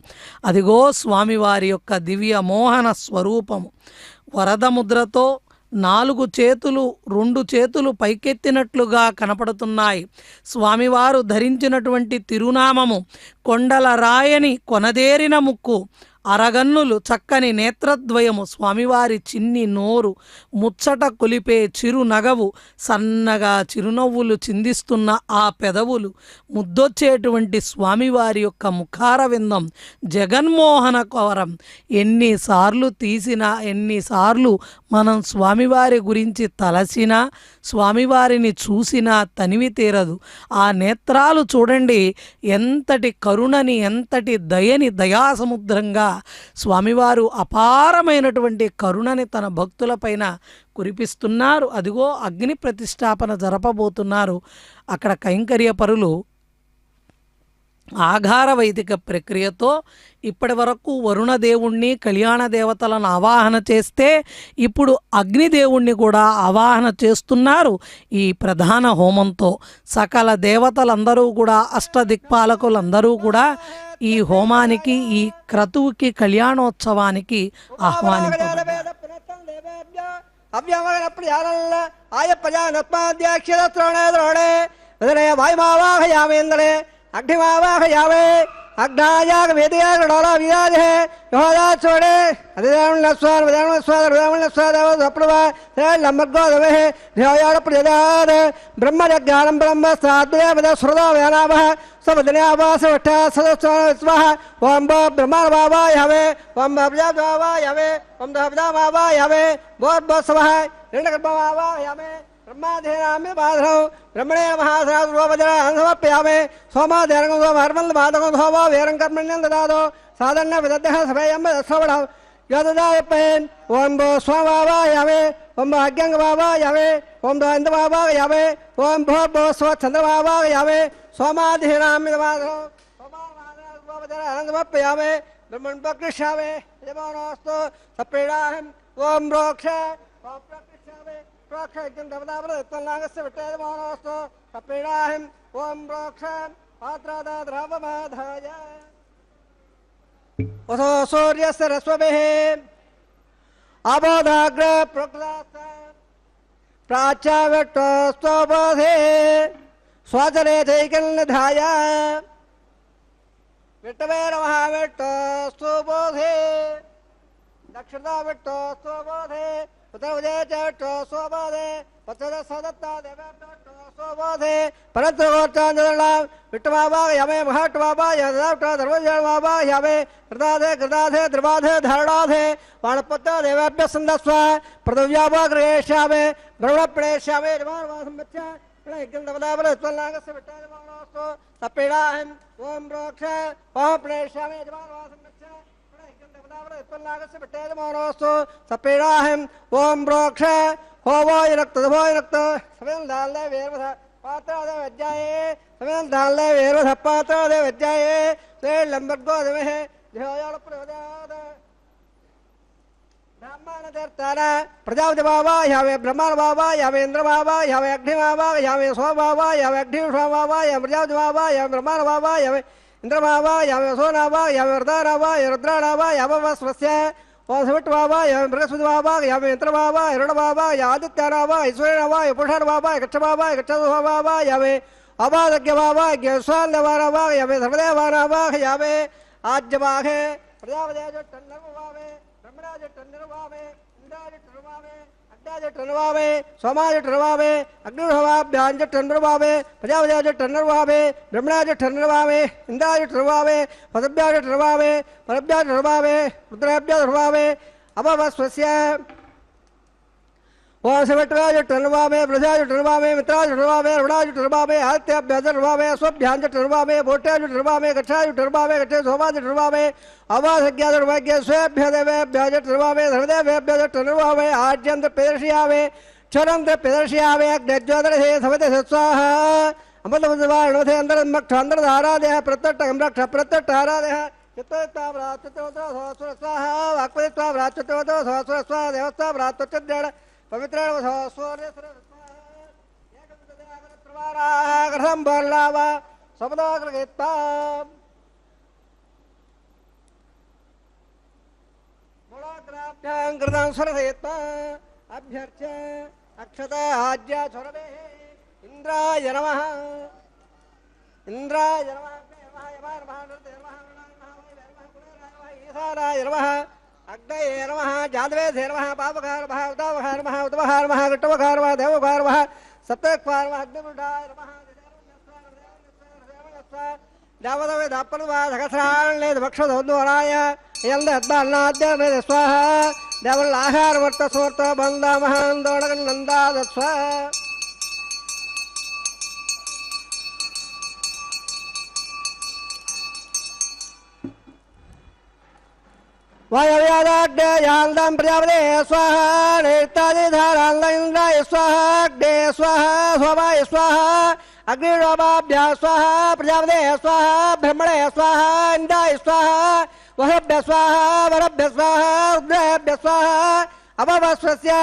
అదిగో స్వామివారి యొక్క దివ్య మోహన స్వరూపము వరదముద్రతో 4 చేతులు 2 చేతులు పైకెత్తినట్లుగా కనపడుతున్నాయి. స్వామివారు ధరించినటువంటి తిరునామము కొండల రాయని కొనదేరిన ముక్కు, అరగన్నులు, చక్కని నేత్రద్వయము, స్వామివారి చిన్ని నోరు, ముచ్చట కొలిపే చిరు నగవు, సన్నగా చిరునవ్వులు చిందిస్తున్న ఆ పెదవులు, ముద్దొచ్చేటువంటి స్వామివారి యొక్క ముఖార విందం జగన్మోహన కవరం. ఎన్నిసార్లు తీసినా, ఎన్నిసార్లు మనం స్వామివారి గురించి తలసినా, స్వామివారిని చూసినా తనివి తీరదు. ఆ నేత్రాలు చూడండి, ఎంతటి కరుణని, ఎంతటి దయని దయాసముద్రంగా స్వామివారు అపారమైనటువంటి కరుణని తన భక్తులపైన కురిపిస్తున్నారు. అదిగో అగ్ని ప్రతిష్టాపన జరపబోతున్నారు. అక్కడ కైంకర్య పరులు ఆఘార వైదిక ప్రక్రియతో ఇప్పటి వరకు వరుణదేవుణ్ణి, కళ్యాణ దేవతలను ఆవాహన చేస్తే ఇప్పుడు అగ్నిదేవుణ్ణి కూడా ఆవాహన చేస్తున్నారు. ఈ ప్రధాన హోమంతో సకల దేవతలందరూ కూడా, అష్టదిక్పాలకులందరూ కూడా ఈ హోమానికి, ఈ క్రతువుకి, కళ్యాణోత్సవానికి ఆహ్వానించారు. వాయుమావాహయామేంద్రే అగ్నిమావాహయామే अग्नायाग वेदयाग डोला विराज है योदा छोड़े अधिदान स्वाद विदान स्वाद विदान स्वाद स्वप्रभा हे लंबगो दवे है ध्यायाड़ प्रजाद ब्रह्म ज्ञानम ब्रह्म साधुया विद श्रुता व्यानामः सबदने आवास वठा सदस्वाहा स्वाहा ओम ब्रह्मा बाबा हवे ओम अब्जा बाबा हवे ओम दबदा बाबा हवे बहुत बहुत स्वाहा ऋणकर्म बाबा हवे ब्रह्माधेनाम्य बाधरौ ब्रह्मणे महासराद्रोपजरा समर्पयामे सोमाधेरंगं सोमहर्मन्दबाधकं सोमो वेरं कर्मण्यं ददातो साधन्न विदद्धः सभयं श्रवणं यददायपेन ओम भो स्वाभावायामे ओम भो अज्ञंगभावायामे ओम भो इंद्रभावायामे ओम भो भो स्वच्छंद्रभावायामे सोमाधेनाम्य बाधरौ सोमो समर्पयामे ब्रह्मन् प्रकृष्यामे यमानोऽस्तु सप्रीडाहं ओम रोक्ष ओम प्रकृष्यामे ओम ओथो सूर्यस्य रश्मिभिः अबोधाग्र प्राच्याविष्टोस्त्वबोधे स्वजने चैकन्निधाय विष्णवे नमः विष्टोस्त्वबोधे दक्षिणा विष्टोस्त्वबोधे उत्तरविजय चट्टो स्वबाधे पत्थर सदत्ता देवे चट्टो स्वबाधे परत्रगोचांजलाम विट्टबाबा यमे महट्टबाबा यदाप्ट धर्मजबाबा यमे कृताधे द्रवाधे धरणाधे वाणपत्ता देवाभ्य संदस्व प्रदव्याबा ग्रहेश्यामे ब्रह्मप्रणेश्यामे जमानवासंबच्चा प्रणयगंधवदावर उत्पन्नागस्य विट्टाजमानोस्तो तपेडाहं ओम रोक्ष ओम प्रणेश्यामे जमानवासंबच्चा सपेड़ाहम ओम रोक्ष होवोय रक्त समेल डालने वेरवध पात्र दे वज्जाये समेल डालने वेरवध पात्र दे वज्जाये ते लंबगो दे है ध्यायाल प्रवदाद ब्राह्मण देवताना प्रजापति बाबा यावे ब्रह्मण बाबा यावे इंद्र बाबा यावे अग्नि बाबा यावे सो बाबा यावे अग्नि बाबा यावे प्रजापति बाबा यावे ब्रह्मण बाबा यावे इंद्रभावा यावे सोनावा यावे वरदानावा रुद्राणावा यावस्वस्य ओसविट बाबा यावे बृहस्पति बाबा यावे इंद्रभावा हिरण बाबा यादित्यानावा ईश्वरनावा पुरुषार बाबा गच्छ बाबा गच्छसो बाबा यावे अबादज्ञ बाबा ज्ञस्वालवानावा यावे सर्वदेवानावा यावे आज्यवाहे प्रजापतिज टन्नरवावे ब्रह्मराज टन्नरवावे इंद्राज टन्नरवावे अग्नाज टन्नरवावे सोमाज टन्नरवावे अग्निर्वाभ्याज टन्नरवावे प्रजापतिज टन्नरवावे ब्रह्मराज टन्नरवावे इंद्राज टन्नरवावे पदभ्याज टन्नरवावे परभ्याज टन्नरवावे रुद्राभ्याज टन्नरवावे अभवस्वस्य ओम सवटराज टन्नरवावे ब्रजाज टन्नरवावे मित्राज टन्नरवावे रुणाज टन्नरवावे आदित्याभ्याज टन्नरवावे स्वभ्याज टन्नरवावे बोटाज टन्नरवावे गच्छाज टन्नरवावे गच्छे सोमाज टन्नरवावे अवासज्ञाज टन्नरवावे स्वेभ्य देवेभ्याज टन्नरवावे धर्मदेवेभ्याज टन्नरवावे आज्यंत्र प्रदर्शयावे चरंत्र प्रदर्शयावे अग्निज्योतिषे सवते स्वाहा अमृतवज्रवाणोथे अंतरमक्ष अंतरधारादेह प्रत्यट्टकमरक्ष प्रत्यट्टारादेह चित्तोत्ताव्रात्योत्तरो स्वाहा वाक्पतित्वाव्रात्योत्तरो स्वाहा देवस्ताव्रात्योच्चद्रेण पवित्रेण सूर्य ग्रहं बर्लावा सबदाग्रगेत्ता मूलाग्राभ्यां कृतं सरसेत्ता अभ्यर्च्य अक्षता आज्या छोरवे इंद्राय नमः इंद्राय नमः ईशानाय नमः अग्नये नमः जादवे नमः पापकार नमः उदावकार नमः उद्वकार नमः गट्टवकार नमः देवकार नमः सप्तकार नमः अग्निमुण्डाय नमः देवदवे दापलवा धगस्राण्ये भक्षदोद्वराय यल्द हद्बान्नाद्य मे स्वाहा देवल आहार वर्त सोर्त बन्द महान्दोडगन्नन्दाद स्वाहा वायव्यादाग्नेयाल्दं प्रजापते स्वाहा नेतादिधाराल्दइन्द्राय स्वाहा अग्ने स्वाहा सोमाय स्वाहा अग्निरोमाभ्यः स्वाहा प्रजापते स्वाहा ब्रह्मणे स्वाहा इन्द्राय स्वाहा वसभ्य स्वाहा वरभ्य स्वाहा रुद्रेभ्य स्वाहा अभवस्वस्य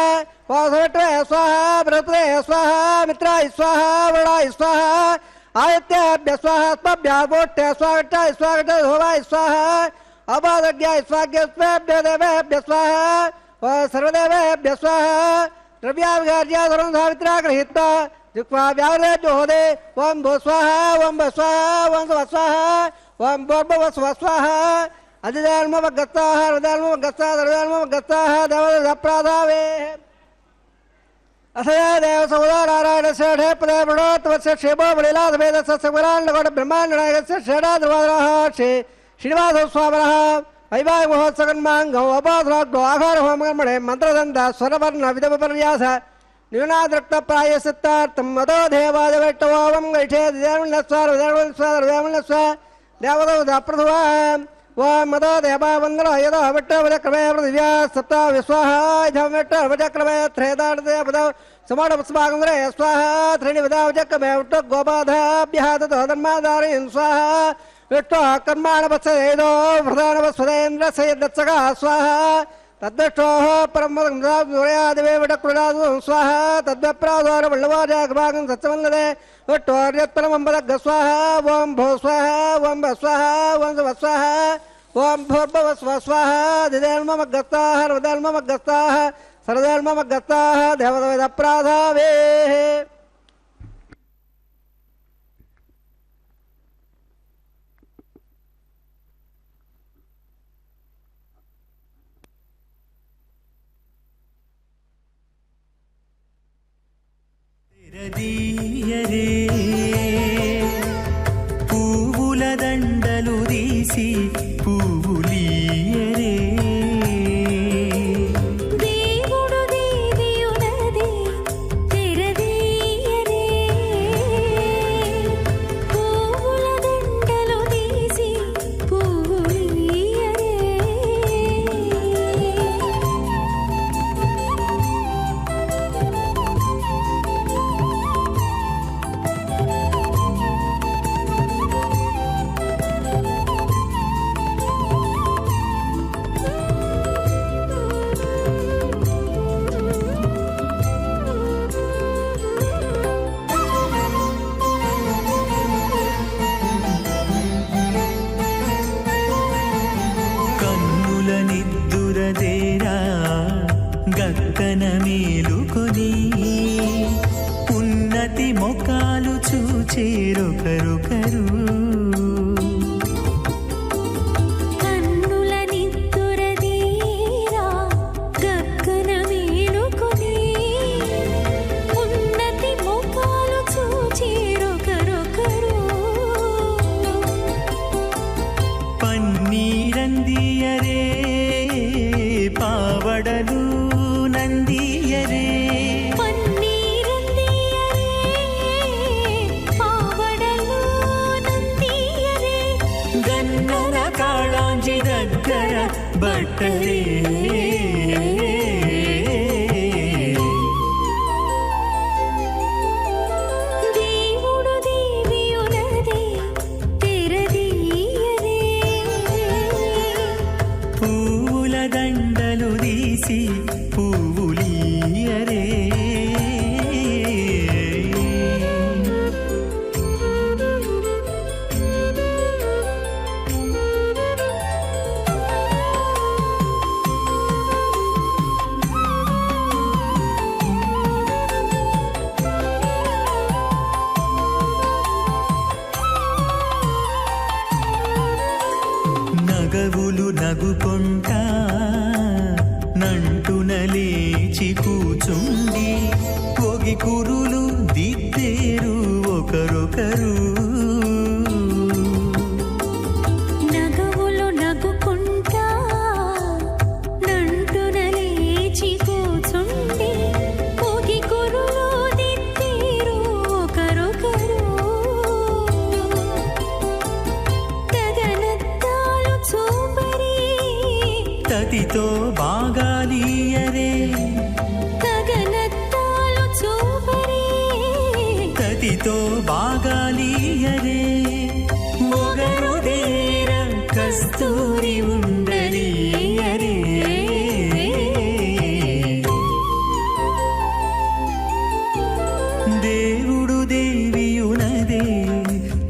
वासवटे स्वाहा बृहस्पते स्वाहा मित्राय स्वाहा वरुणाय स्वाहा आदित्यभ्य स्वाहा स्वभ्यः वोट्य स्वाहा स्वाहा सोमाय स्वाहा अबादज्ञाय स्वाग्यस्वेभ्य देवेभ्य स्वाहा सर्वदेवेभ्य स्वाहा द्रव्याविगार्या सर्वं सावित्रा गृहीत्वा जिह्वा व्यावरे जोहोदे ओम भो स्वाहा ओम भ स्वाहा ओम स्व स्वाहा ఓం భూర్భువస్వ స్వాహ అధిదాన్మవగత్తాః హృదాన్మవగత్తాః హృదాన్మవగత్తాః దేవదప్రాధావే అసయ దేవ సౌదారాయణ శ్రేష్ఠే పదే ప్రణోత్వస్య క్షేమో బలిలాధవేదస్య సగురాన్నగోడ బ్రహ్మాండనాయకస్య శ్రేడాద్రవాదరః శ్రీనివాస స్వామినః వైవాహిక మహోత్సవన్మాంగౌ అపాధనాగ్నో ఆహార హోమకర్మణే మంత్రదంత స్వరవర్ణ విధమపర్యాస న్యూనాద్రక్తప్రాయసిత్తార్థం మదో దేవాదవైట్టవోవం గైషే దేవముల్నస్వార దేవదప్రథువా ఓం మదో దేవావందన యదో విట్టవచక్రమే పృథివ్యా సప్త విశ్వాహాయవచక్రమే త్రేదాపద సమాడపుష్పాగంధ్రే స్వాహ త్రీణి విధావచక్రమే విట్ట గోపాధాభ్య తతో ధర్మాధారయన్ స్వాహ విట్ట కర్మాణపత్సదో ప్రధానపస్వదేంద్రసయదత్సగా స్వాహ తద్విష్టో పరమయాదివే విటకృడాదు స్వాహ తద్వ్యప్రాధార వల్లవాజాగభాగం సత్సమన్నదే విట్టోర్యత్పరమంబదగ్గ స్వాహ ఓం భూ స్వాహ ఓం స్వాహ ఓం స్వాహ ఓం భూర్భువస్వ స్వాహ దిదేన్మమగ్గత్తాః హృదయన్మమగ్గత్తాః సరదేన్మమగ్గత్తాః దేవదప్రాధావే తెరదీయరే పువ్వుల దండలు తీసి పువ్వులీయరే దేవుడు దేవియునది తెరదీయరే పువ్వుల దండలు తీసి పువ్వులీయరే కన్నుల నిద్దురదేరా గక్కన మేలుకొని ఉన్నతి మొకాలు చూచేరొకరొకరు కన్నుల నిద్దురదీరా గగ్గన మేలుకొని ఉన్నతి ముఖాలు చూచిరొకరొకరు పన్నీరందియరే పావడలు నందియరే పన్నీరందియరే పావడలు నందియరే గన్నర కాళాంజి దగ్గర బట్టరే దేవుడు దేవియునది తెరదీయరే పువ్వుల దండలు తీసి పువ్వులీయరే నగవులు నగుకొంటా నంటున లేచి కూచుండి పొగి కురులు దిద్దేరు ఒకరొకరు నగవులు నగుకుంటా నంటున లేచి కూచుండి పొగి కురులు దిద్దేరు ఒకరొకరు తగనత్తాలు చూపరి తతితో బాగాలీయరే తగనత్తాలు చూపరి తతితో బాగాలీయరే మొగరు దేర కస్తూరి ఉండలీయరే దేవుడు దేవియునదే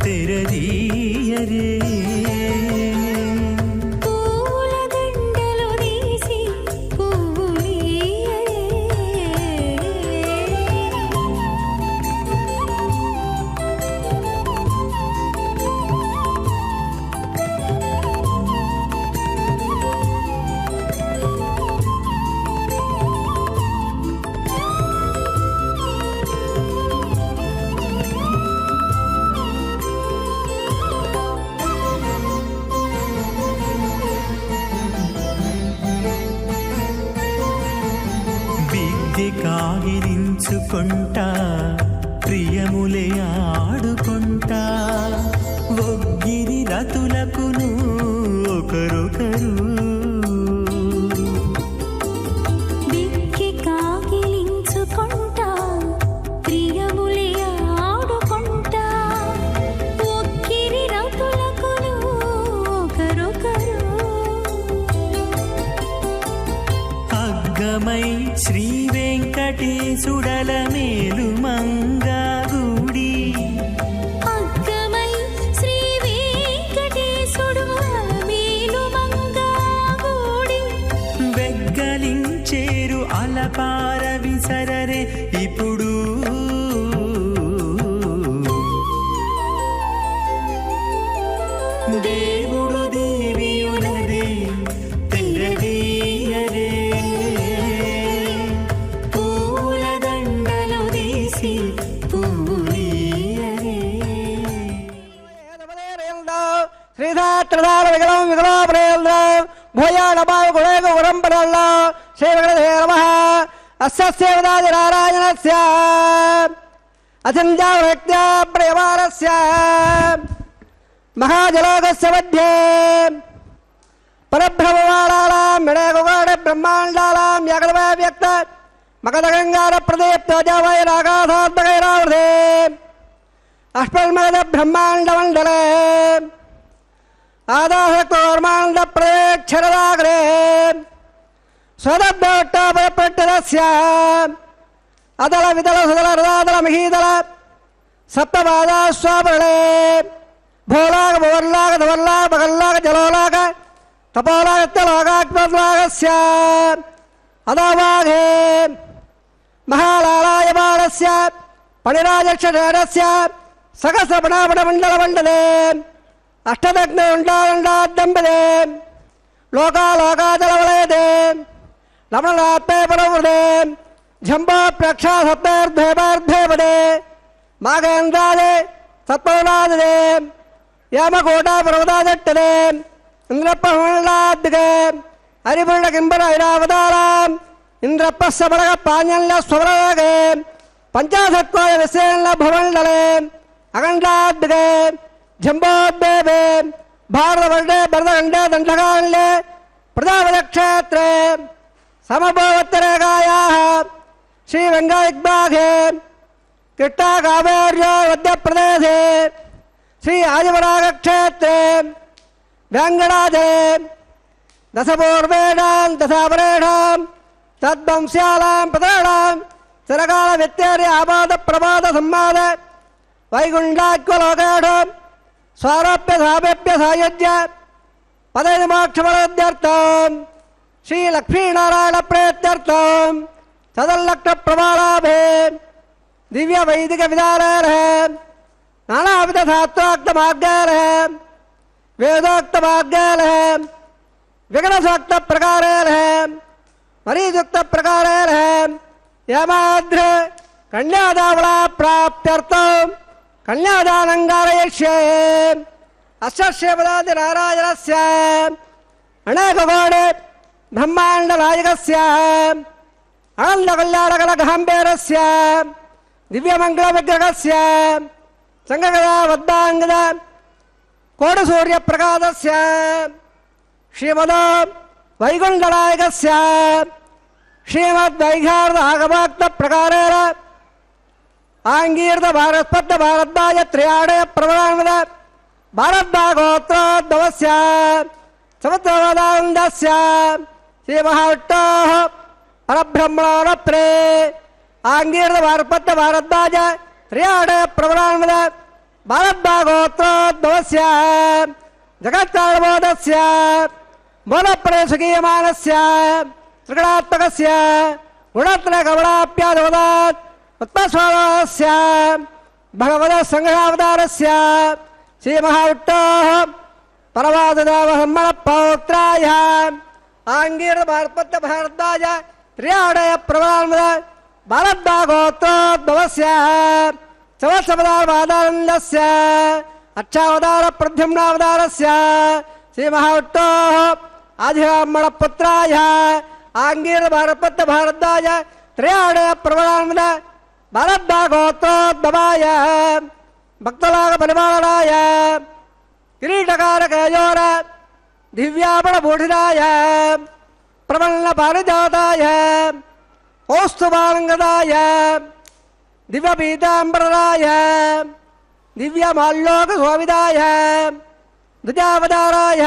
తెరదీయరే పూల దండలు తీసి పువ్వులీయరే కాగిలించుకుంటా ప్రియములే ఆడుకుంటా ఒగ్గిరి రతులకును ఒకరొకరు దిక్కి కాగిలించుకుంటా ప్రియములే ఆడుకుంటా ఒక్కిరి రతులకును ఒకరొకరు అగ్గమై శ్రీ వెంకటేశుడల మేలు మంగాగుడి అగ్గమై శ్రీ వెంకటేశుడు మేలు మంగాగూడి వెగ్గలించేరు అలపార విసరరే ఇప్పుడు దేవుడు దేవియునదే తెరదీయరే పూల దండలు తీసి పూలీయరే శ్రీధాత్రధార విగళం విగళాపరేంద్ర భూయాళమావ గుణేక గురంపరల్ల శ్రీవిగణదే నమః అస్యస్యేవదాది నారాయణస్య అచంద్యావృత్యా ప్రియమానస్య మహాజలోకస్య మధ్యే పరబ్రహ్మవాళాళాం విడేకగోడ బ్రహ్మాండాళాం యగళవే వ్యక్త మకదగంగార ప్రదీప్తోజావై రాగాధాత్మకైరావృతే అష్పల్మగద బ్రహ్మాండమండలే ఆదాహకౌర్మాండ ప్రదేక్షరదాగ్రే స్వదభ్యోట్టాపరపట్టదస్య అదల విదల సుదల రదాదల మహీదల సప్తపాదాస్వాపరణే భోలాగ భువర్లాగ ధవర్లాగ పగల్లాగ జలోలాగ తపోలాగత్యలోగాత్మలాగస్య అదావాఘే మహాలాలాయమానస్య పణిరాజక్షేరస్య సహస్రపణాపటమండలమండలే అష్టదగ్నయుండాలండాద్దంబదే లోకాలోకాచలవలయదే లవణాత్మే పరవృదే జంబో ప్రక్షాసప్తేర్ధ్వేపదే మాఘేంద్రాదే సత్పౌనాదే యామకోటా పర్వతాదట్టదే ఇంద్రప్పమండలాద్దిగే హరిపుండ కింబర ఐరావతారాం ఇంద్రప్ప సబలగ పాణ్యంల స్వరగే పంచాశత్వాయ విశేష భవండలే అఖండాద్దిగే జంబోద్దేవే భారతవర్డే భరతఖండే దండకాండే ప్రజాపతిక్షేత్రే సమభోవత్తరేఖాయాः శ్రీరంగవిగ్బాఘే కిట్టాకావేర్యో మధ్యప్రదేశే శ్రీ ఆదివరాగక్షేత్రే వ్యాంగడాజే దశపూర్వేణాం దశాపరేణాం తద్వంశ్యాలాం పదానాం చిరకాల వ్యత్యారి ఆపాద ప్రమాద సంవాద వైగుండాక్వలోకేఢం స్వారోప్య సాపేప్య సాయుజ్య పదవి మోక్షఫలద్యర్థం శ్రీ లక్ష్మీనారాయణ ప్రేత్యర్థం సదల్లక్ష ప్రమాణాభే దివ్య వైదిక విధానారహ నానావిధ శాస్త్రోక్త మార్గారహ వేదోక్త మార్గారహ విగణసోక్త ప్రకారేరహ మరీయుక్త ప్రకారేరహ యమాద్ర కన్యాదావళా ప్రాప్త్యర్థం కన్యాదానం గారయిష్యే అశ్వశ్యపదాది నారాయణస్య అనేకగోడే బ్రహ్మాండనాయకస్య ఆనందకల్యాణకళఘాంబేరస్య దివ్యమంగళవిగ్రహస్య సంగగదా వద్దాంగద కోటసూర్యప్రకాశస్య శ్రీమదో వైకుంఠనాయకస్య శ్రీమద్వైఘార్ద ఆగమాక్త ప్రకారేణ ఆంగీర్త భారస్పత్త భారద్వాజ త్రయాడయ ప్రవణాన్వద భారద్వాగోత్రోద్భవస్య సమత్వదానందస్య శ్రీమహావిష్ణోః పరబ్రహ్మణోరప్రే ఆంగీర్త భారస్పత్త భారద్వాజ త్రయాడయ ప్రవణాన్వద భారద్వాగోత్రోద్భవస్య జగత్కారణబోధస్య మూలప్రదేశకీయమానస్య త్రిగుణాత్మకస్య గుణత్రయకమలాప్యాదవదాత్ ఉత్పస్వాదస్య భగవత సంఘావతారస్య శ్రీమహావిష్ణోః పరమాదదావహమ్మణ పౌత్రాయ ఆంగీర్త భారపత్య భారద్వాజ త్రియాడయ ప్రవణాన్వద భారద్వాగోత్రోద్భవస్య సమస్తపదార్వాదానందస్య అక్షావతార ప్రద్యుమ్నావతారస్య శ్రీమహావిష్ణోః ఆదిబ్రాహ్మణ పుత్రాయ ఆంగీర్త భారపత్య భారద్వాజ త్రయాడే ప్రవణాన్విత భారద్వాగోత్రోద్భవాయ భక్తలాగ పరిపాలనాయ కిరీటకారకయోర దివ్యాపణభూషితాయ ప్రవన్న పారిజాతాయ కౌస్తుభాలంగదాయ దివ్యపీతాంబరాయ దివ్యమాల్లోక శోభితాయ ధ్వజావతారాయ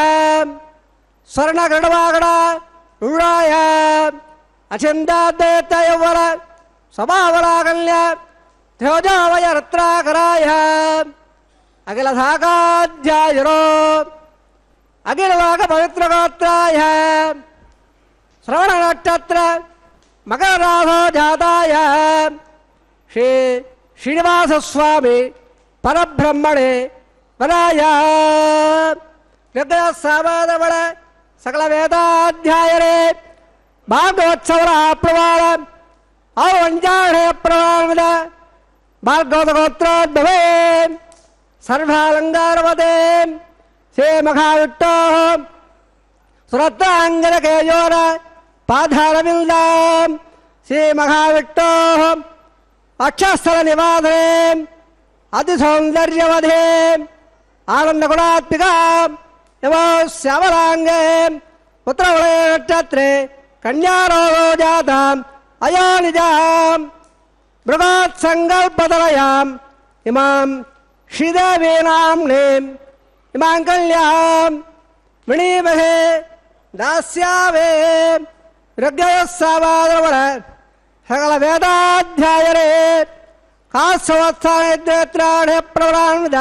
స్వర్ణగడవాగడ రుణాయ అచింతాద్వైతయవర స్వభావరాకల్య ధ్యోజావయ రత్నాకరాయ అఖిల శాఖాధ్యాయురో అఖిలవాక పవిత్రగోత్రాయ శ్రవణ నక్షత్ర మకరరాధో జాతాయ శ్రీ శ్రీనివాసస్వామి పరబ్రహ్మణే వరాయ సామాదవళ సకల వేదాధ్యాయరే భాగవత్సవర ప్రవాళ ఔంజాఢే ప్రవాళ భార్గవతగోత్రోద్భవే సర్వాలంకారవతే శ్రీ మహావిట్టో సురత్రాంగనకేయోర పాధారవిందాం శ్రీ మహావిట్టో అక్షస్థల నివాదే అతి సౌందర్యవధే ఆనందగుణాత్మిక శ్యామలాంగే పుత్రవళే నక్షత్రే కన్యారోగో జాతాం అయోనిజాం బృహత్ సంకల్పతలయాం ఇమాం శ్రీదేవీనాం నేం ఇమాం కళ్యాం విణీమహే దాస్యావే ఋగ్యయస్సావాదవళ సకల వేదాధ్యాయరే కాశవత్సానేత్రాణే ప్రవరాన్విత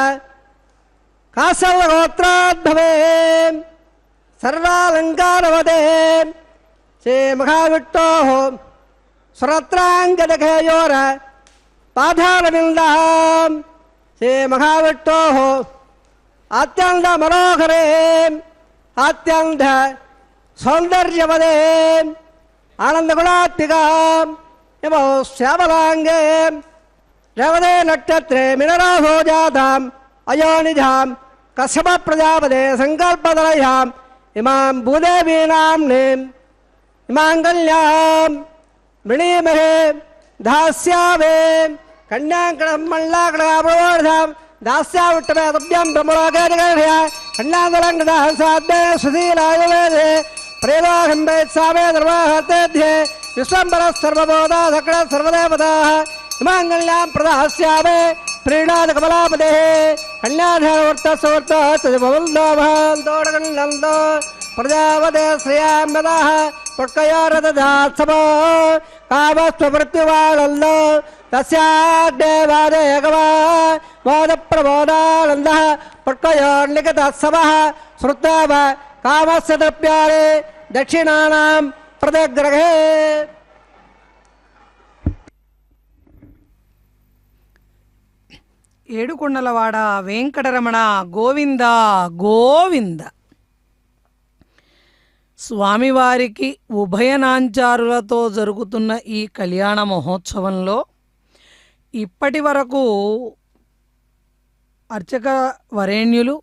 కాశవగోత్రాద్భవే సర్వాలంకారవదే శ్రీ మహావిట్టో సురత్రాంగదఖేయోర పాధారవిందాం శ్రీ మహావిట్టో అత్యంత మనోహరే అత్యంత సౌందర్యవదే ఆనందగుణాత్మికాం ఇమో శ్యామలాంగే రేవదే నక్షత్రే మినరాసో జాతాం అయోనిజాం కశ్యప ప్రజాపదే సంకల్పదలయాం ఇమాం భూదేవీనాం నేం ఇమాం కళ్యాం వృణీమహే దాస్యావే కన్యాకడం మల్లాకడాం దాస్యావిట్టమే తభ్యం బ్రహ్మలోకేయ కన్యాదలంకృత సాధ్యే సుశీలాయువేదే ప్రేమాహంబేత్సామే ధర్మహర్తేధ్యే విశ్వంబర సర్వబోధా సకల సర్వదేవతాః ఇమాంగళ్యాం ప్రదాస్యామే ప్రీణాద కమలాపదే కన్యాధవర్తోడగంతో ప్రజావదే శ్రేయాంబదాః పుట్కయోరదాత్సమో కామస్వమృత్యువాళల్లో తస్యాగ్నేవాదేగవా మోదప్రమోదానందః పుట్కయోర్నికతత్సమః శ్రుత్వావ కామస్య ద్రవ్యాణి దక్షిణానాం ప్రదగ్రహే. ఏడుకొండలవాడ వెంకటరమణ గోవింద గోవింద. స్వామివారికి ఉభయనాంచారులతో జరుగుతున్న ఈ కళ్యాణ మహోత్సవంలో ఇప్పటి వరకు అర్చక వరేణ్యులు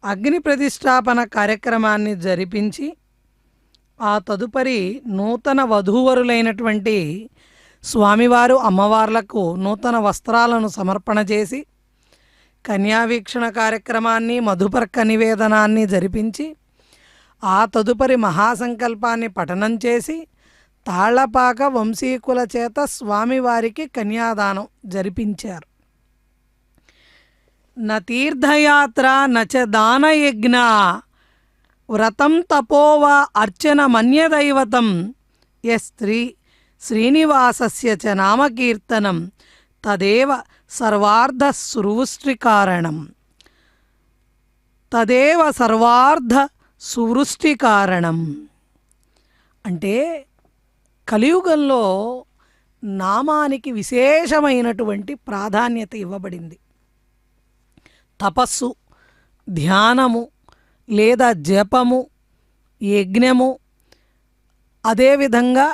అగ్ని ప్రతిష్టాపన కార్యక్రమాన్ని జరిపించి ఆ తదుపరి నూతన వధూవరులైనటువంటి స్వామివారు అమ్మవార్లకు నూతన వస్త్రాలను సమర్పణ చేసి కన్యావీక్షణ కార్యక్రమాన్ని మధుపర్క నివేదనాన్ని జరిపించి ఆ తదుపరి మహాసంకల్పాన్ని పఠనం చేసి తాళ్లపాక వంశీకుల చేత స్వామివారికి కన్యాదానం జరిపించారు. న తీర్థయాత్ర నచ దానయజ్ఞ వ్రతం తపోవా అర్చన మన్యదైవతం యస్త్రీ శ్రీనివాసస్య చ నామకీర్తనం తదేవ సర్వార్థ సువృష్టికారణం. తదేవ సర్వార్థ సువృష్టికారణం అంటే కలియుగంలో నామానికి విశేషమైనటువంటి ప్రాధాన్యత ఇవ్వబడింది. తపస్సు, ధ్యానము లేదా జపము, యజ్ఞము, అదేవిధంగా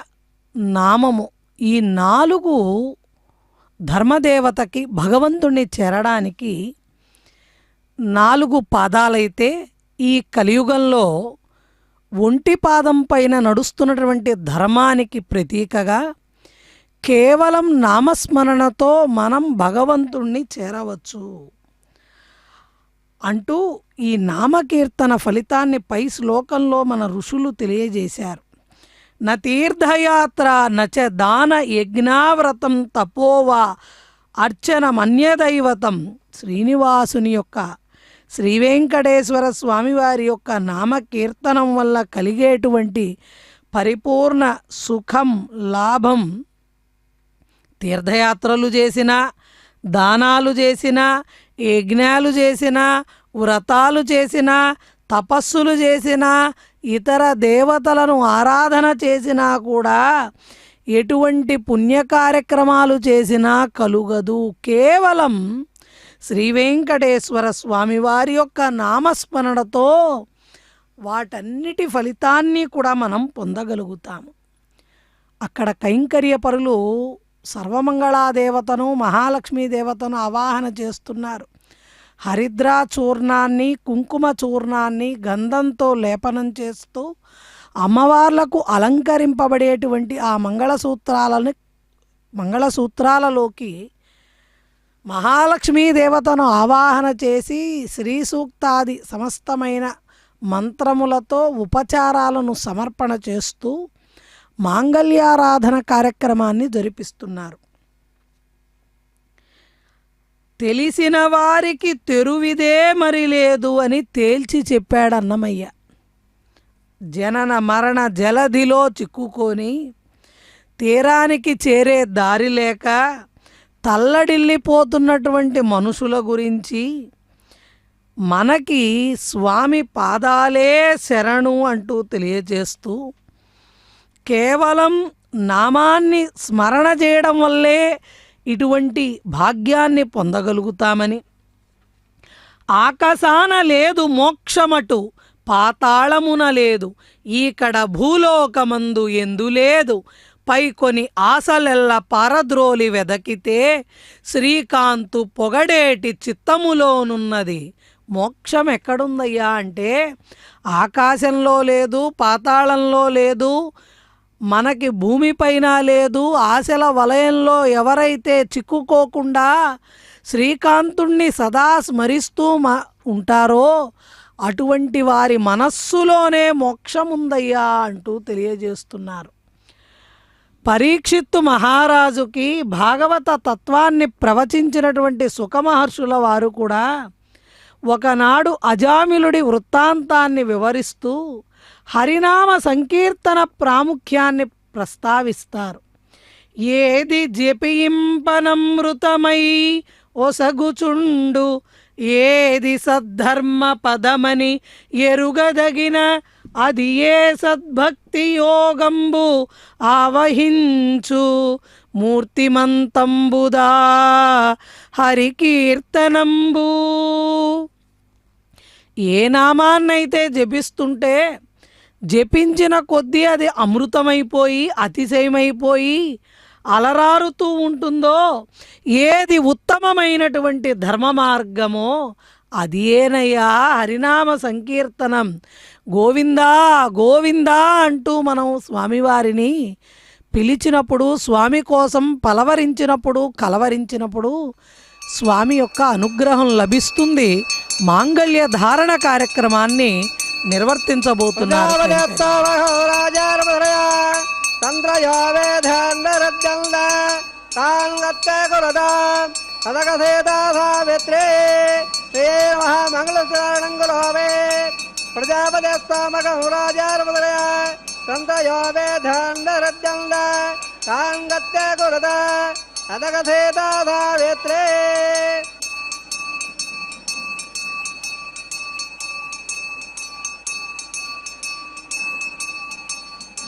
నామము, ఈ 4 ధర్మదేవతకి భగవంతుణ్ణి చేరడానికి 4 పాదాలైతే ఈ కలియుగంలో ఒంటి పాదం పైన నడుస్తున్నటువంటి ధర్మానికి ప్రతీకగా కేవలం నామస్మరణతో మనం భగవంతుణ్ణి చేరవచ్చు అంటూ ఈ నామకీర్తన ఫలితాన్ని పై శ్లోకంలో మన ఋషులు తెలియజేశారు. న తీర్థయాత్ర నచ దాన యజ్ఞావ్రతం తపోవా అర్చనమన్యదైవతం. శ్రీనివాసుని యొక్క శ్రీ వెంకటేశ్వర స్వామివారి యొక్క నామకీర్తనం వల్ల కలిగేటువంటి పరిపూర్ణ సుఖం లాభం తీర్థయాత్రలు చేసినా, దానాలు చేసినా, యజ్ఞాలు చేసినా, వ్రతాలు చేసినా, తపస్సులు చేసినా, ఇతర దేవతలను ఆరాధన చేసినా కూడా ఎటువంటి పుణ్య కార్యక్రమాలు చేసినా కలుగదు. కేవలం శ్రీ వెంకటేశ్వర స్వామివారి యొక్క నామస్మరణతో వాటన్నిటి ఫలితాన్ని కూడా మనం పొందగలుగుతాము. అక్కడ కైంకర్యపరులు సర్వమంగళాదేవతను, మహాలక్ష్మీ దేవతను ఆవాహన చేస్తున్నారు. హరిద్రా చూర్ణాన్ని, కుంకుమ చూర్ణాన్ని గంధంతో లేపనం చేస్తూ అమ్మవార్లకు అలంకరింపబడేటువంటి ఆ మంగళసూత్రాలలోకి మహాలక్ష్మీ దేవతను ఆవాహన చేసి శ్రీ సూక్తాది సమస్తమైన మంత్రములతో ఉపచారాలను సమర్పణ చేస్తూ మాంగళ్యారాధన కార్యక్రమాన్ని జరిపిస్తున్నారు. తెలిసిన వారికి తెరువిదే మరి లేదు అని తేల్చి చెప్పాడు అన్నమయ్య. జనన మరణ జలధిలో చిక్కుకొని తీరానికి చేరే దారి లేక తల్లడిల్లిపోతున్నటువంటి మనుషుల గురించి మనకి స్వామి పాదాలే శరణు అంటూ తెలియజేస్తూ కేవలం నామాన్ని స్మరణ చేయడం వల్లే ఇటువంటి భాగ్యాన్ని పొందగలుగుతామని, ఆకాశాన లేదు మోక్షమటు పాతాళమున లేదు, ఈకడ భూలోకమందు ఎందు లేదు, పైకొని ఆశలెల్ల పారద్రోలి వెదకితే శ్రీకాంతు పొగడేటి చిత్తములోనున్నది. మోక్షం ఎక్కడుందయ్యా అంటే ఆకాశంలో లేదు, పాతాళంలో లేదు, మనకి భూమిపైన లేదు. ఆశల వలయంలో ఎవరైతే చిక్కుకోకుండా శ్రీకాంతుణ్ణి సదా స్మరిస్తూ ఉంటారో అటువంటి వారి మనస్సులోనే మోక్షముందయ్యా అంటూ తెలియజేస్తున్నారు. పరీక్షిత్తు మహారాజుకి భాగవత తత్వాన్ని ప్రవచించినటువంటి సుఖమహర్షుల వారు కూడా ఒకనాడు అజామిలుడి వృత్తాంతాన్ని వివరిస్తూ హరినామ సంకీర్తన ప్రాముఖ్యాన్ని ప్రస్తావిస్తారు. ఏది జపింపనమృతమై ఒసగుచుండు, ఏది సద్ధర్మ పదమని ఎరుగదగిన, అది ఏ సద్భక్తి యోగంబు ఆవహించు, మూర్తిమంతంబుదా హరికీర్తనంబు. ఏ నామాన్నైతే జపిస్తుంటే జపించిన కొద్దీ అది అమృతమైపోయి అతిశయమైపోయి అలరారుతూ ఉంటుందో, ఏది ఉత్తమమైనటువంటి ధర్మ మార్గమో అది ఏనయ్యా హరినామ సంకీర్తనం. గోవిందా గోవిందా అంటూ మనం స్వామివారిని పిలిచినప్పుడు, స్వామి కోసం పలవరించినప్పుడు, కలవరించినప్పుడు స్వామి యొక్క అనుగ్రహం లభిస్తుంది. మాంగళ్య ధారణ కార్యక్రమాన్ని నిర్వర్తించబోతున్నారు.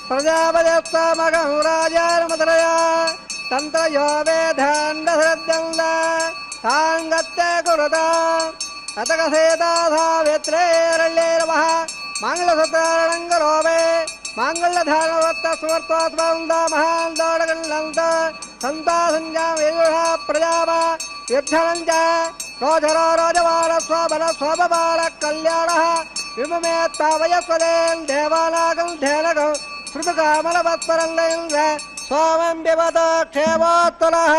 ప్రజాపతిమగం రాజారమదరయా తంత్రయో వేదాండసరద్యంద తాంగత్తే కురుత అతగసేతాధావేత్రేరళ్ళేరమః మంగళసూత్రారణంగరోవే మాంగళ్యధారణవర్త సువర్తోత్మంద మహాందోడగణంత సంతా సంజామేయుష ప్రజాప యుద్ధనంచ రోజరో రోజవార స్వబల స్వబబాల కళ్యాణ విమమేత్తావయస్వదేం దేవానాగం ధేనగం శృతకామలవత్పరంగ సోమం పిబత క్షేమోత్తరః.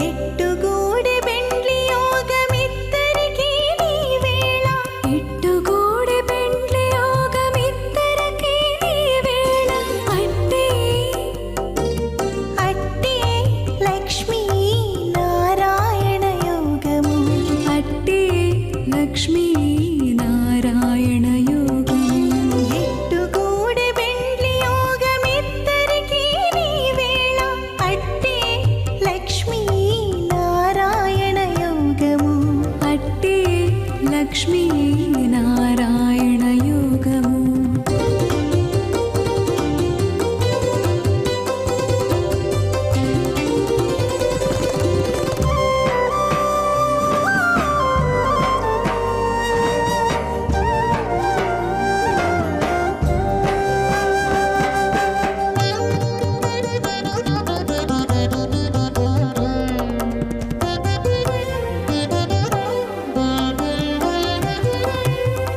ఎట్టుగూడి బెండ్లి యోగమిద్దరికీ నీ వేళ ఎట్టుగూడి బెండ్లి యోగమిద్దరికీ నీ వేళ అట్టే అట్టే లక్ష్మీ నారాయణ యోగము అట్టే లక్ష్మీ నారాయణ యోగము ఎట్టుగూడి బెండ్లి యోగమిద్దరికీ నీ వేళ అట్టే లక్ష్మీ నారాయణ యోగము అట్టే లక్ష్మీ నారాయణ యోగము.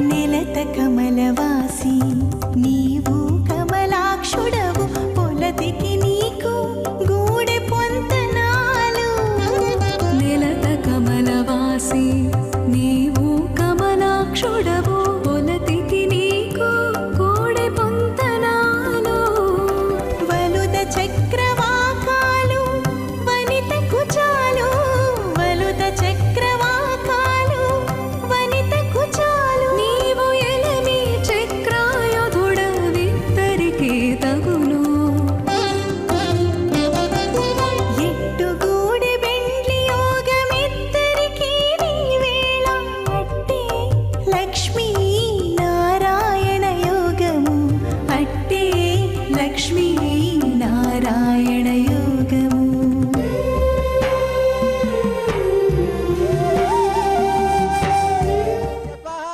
నెలత కమలవాసి నీవు కమలాక్షుడవు పొలతికి నీకు గూడె పొంతనాలు నెలత కమలవాసి నీవు కమలాక్షుడవు పొలతికి నీకు గూడె పొంతనాలు వలుద చక్రవాకాలు వనిత కుచాలు వలుద చక్రవాకాలు వనిత కుచాలు నీవు ఎలమి చక్రాయుధుడవిద్దరికీ తగును ఎట్టుగూడి బెండ్లి యోగమిద్దరికీ నీ వేళ అట్టే లక్ష్మీ నారాయణ యోగము అట్టే లక్ష్మీ నారాయణ యోగము.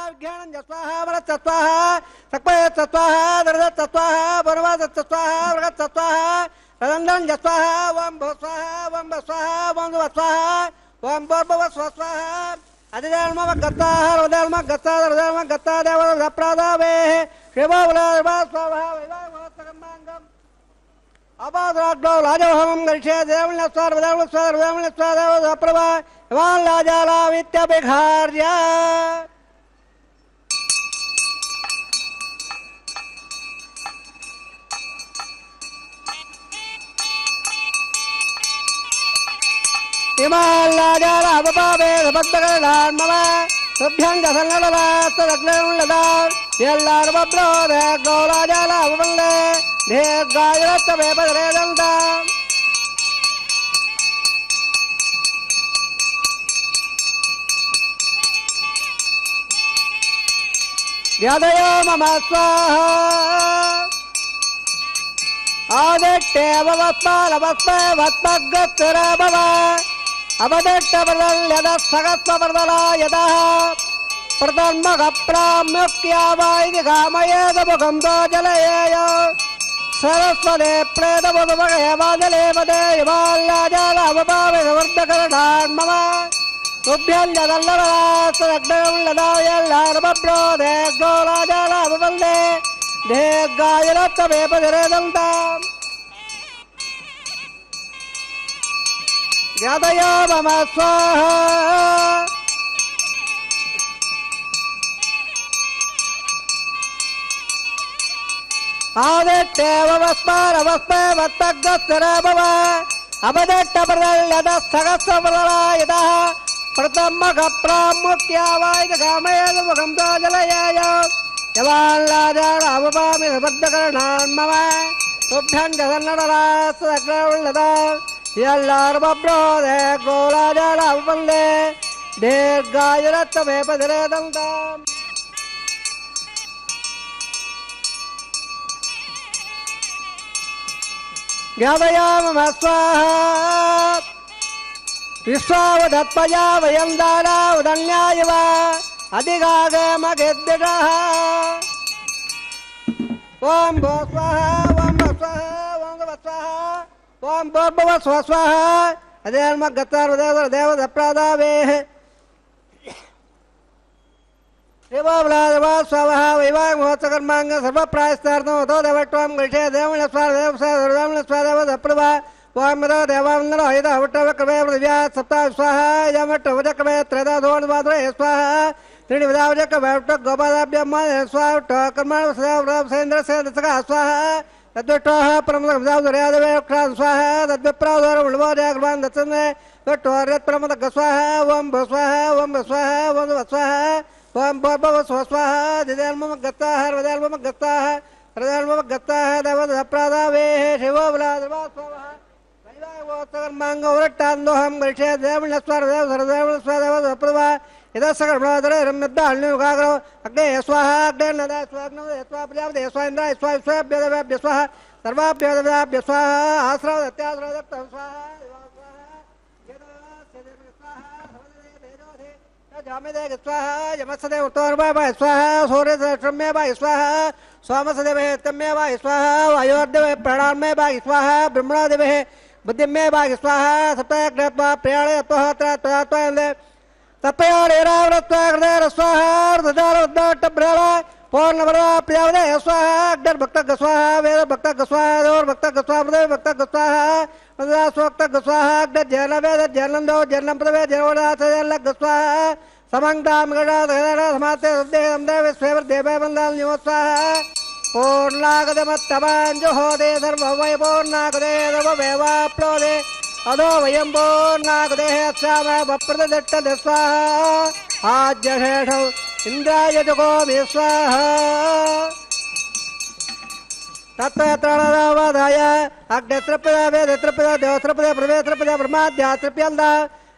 విజ్ఞానం జస్వాహ వరచత్వాహ సక్పయత్వాహ దరదత్వాహ బరువాదత్వాహ వృగత్వాహ రదండం జస్వాహ ఓం భూస్వాహ ఓం భస్వాహ ఓం దువస్వాహ ఓం భూర్భువస్వాహ అధిధర్మవగత్తాహ హృదయర్మగత్తా హృదయర్మగత్తా దేవదప్రాదావే శివోవలర్వాస్వాహ వైవాహోత్తకమ్మాంగం అపాద్రాగ్లో రాజోహమం గరిష్యే దేవన్యస్వార దేవన్యస్వార దేవన్యస్వార దేవదప్రభ ఇవాన్ లాజాలా విత్యభిఘార్య. ఇమాల్లాజాల అవపావే సపద్దగలాన్మవ సుభ్యం దసన్నలదాస్తదగ్నములదా ఎల్లార్వబ్రోదే గౌరాజాల అవపల్లే దీర్ఘాయురత్త వేపదరేదంత వ్యాధయో మమ స్వాహ ఆదిట్టేవస్మాలవస్మవత్మగ్రస్తురాభవ అవదట్టవదల్యద సగస్వవర్దల యదా ప్రతన్మగప్రామ్యుక్యావాయిది కామయేదముఖం దోజలయేయ సరస్వదే ప్రేతముదుమగేవాజలేవదే ఇవాల్లాజాల అవపావివర్ధకరణాన్మమ తుభ్యంజదల్లరాసరగ్నములదాయల్లారమబ్రోదే గోరాజాల అవపల్లే దీర్ఘాయురత్త వేపదిరేదంత యాదయో మమ స్వాహ ఆదిట్టేవస్మారవస్మవత్తగ్రస్తురాభవ అవదట్టపరదల్యద సహస్రవదలాయద ప్రతమ్మగప్రాముఖ్యావాయిద కామయేదముఖం దోజలయేయ యవాల్లాజాల అవపామి సబద్ధకరణాన్మమ తుభ్యం జగన్నడరాసగ్రవుల్లదా ఎల్లార్వబ్రోదే గోరాజాల అవపల్లే దీర్ఘాయురత్త వేపదిరేదంత ज्ञापयामः स्वाहा विश्वावदत्पया वयं दारा उदन्याय वा अधिगागमगेद्यः ओम भो स्वाहा ओम भो स्वाहा ओम भो स्वाहा ओम भो स्वाहा अधर्म गतार देव दप्रादावेः देवावलादवा स्वाहा वैवाह महोत्सकर्मांग सर्वप्रायस्तार्थं तो देवत्वं गृहे देवस्वादेव दप्रभा वामदा देवावन्दन हयदा हवट्टव क्रमे पृथिव्या सप्ताह स्वाहा यमट्टवज क्रमे त्रयदा धोणमात्रे स्वाहा त्रीणि विधावज क्रमेट्ट गोपादाभ्यम स्वाहा कर्माण सेन्द्र सेन्द्रसका स्वाहा तद्विष्टोः परमदः विधावदर्यादवे क्षां स्वाहा तद्विप्रादोर उल्वोदयाग्रवान् दत्सन्ने विष्टोर्यत् परमदः स्वाहा ओम भो स्वाहा ओम भो स्वाहा ओम भो स्वाहा ओम भो स्वाहा दिदेल्मम गत्ताः हरवदेल्मम गत्ताः हरदेल्मम गत्ताः देवदप्रादावेः शिवो बलादवा स्वाहा वैवाहोत्सकर्मांग उरट्टान्दोहं गृहे देवस्वादेव इधर सकर्मणोदरे रम्यद्दा अण्युगाग्रो अग्ने स्वाहा अग्ने नदा स्वाग्नो यस्वा प्रजापति यस्वा इंद्र यस्वा विश्वेभ्यदेवेभ्यः स्वाहा सर्वाभ्यदेवेभ्यः स्वाहा आश्रव दत्याश्रव दत्त स्वाहा जामेदे स्वाहा यमसदे उत्तरवा स्वाहा सूर्य श्रम्य वा स्वाहा सोमसदेव तम्य वा स्वाहा वायोर्देव प्राणान्मय वा स्वाहा ब्रह्मणादेव बुद्धिमय वा स्वाहा सप्ताह प्रयाणे त्वत्वा तपयाणेरावृत्वाग्नेर स्वाहा र्धदारवद्दाट्टभ्राला पौर्णवरा प्रियावदे स्वाहा अग्निर्भक्तः स्वाहा वेदभक्तः स्वाहा देवभक्तः स्वाहा देवभक्तः स्वाहा वददा स्वक्तः स्वाहा अग्निर्जैनवेद जैनन्दो जैनं प्रवे जैनवदासजलग् स्वाहा समङ्गदामगडादगदा समाते सद्देहं देवस्वेवर देववन्दाल नियो स्वाहा पूर्णागदमत्तमाञ्जुहोदे सर्ववै पूर्णागदे सर्ववेवाप्लोदे अदो वयं पूर्णागदेः अस्याम वप्रदट्ट स्वाहा आज्यशेषौ इन्द्राय जगोमि स्वाहा तत्त्वत्रवादाय अग्नित्रपदा वेदत्रपदा देवत्रपदा प्रवेत्रपदा ब्रह्माद्यात्रप्यन्दा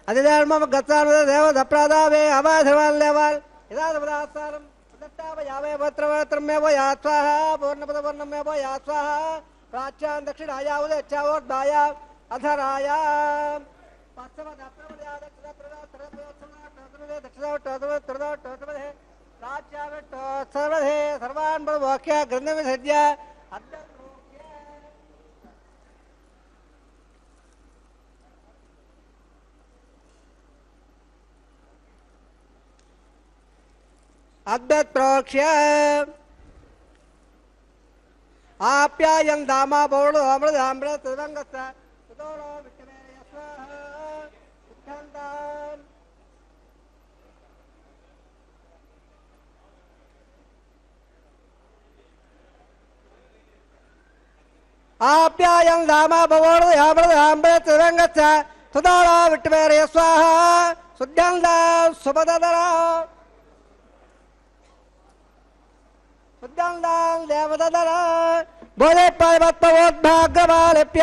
अधिधर्मं गत्सान् देव दप्रादावे अवाधर्वाल्यवाल् यदादपदासारं दत्तावयावे वत्रवत्रमेव यात् स्वाहा पूर्णपदवर्णमेव यात् स्वाहा प्राच्यान् दक्षिणाया उदच्चावोर्धाया अधराया सर्वान् वाक्य ग्रंथ विसर्ज्य अद्वैत प्रोक्ष्य आप्यायं दामा पौर्णो अमृत अमृत तदंगस्थ तदोलो विष्णवे स्वाहा उद्धन्तान् आप्यायं दामा पौर्णो अमृत अमृत तदंगस्थ तदोलो विष्णवे स्वाहा सुद्धन्तान् सुपददरा उद्दंडां देवददरा बोले पर्वतोद्भाग्यवालेप्य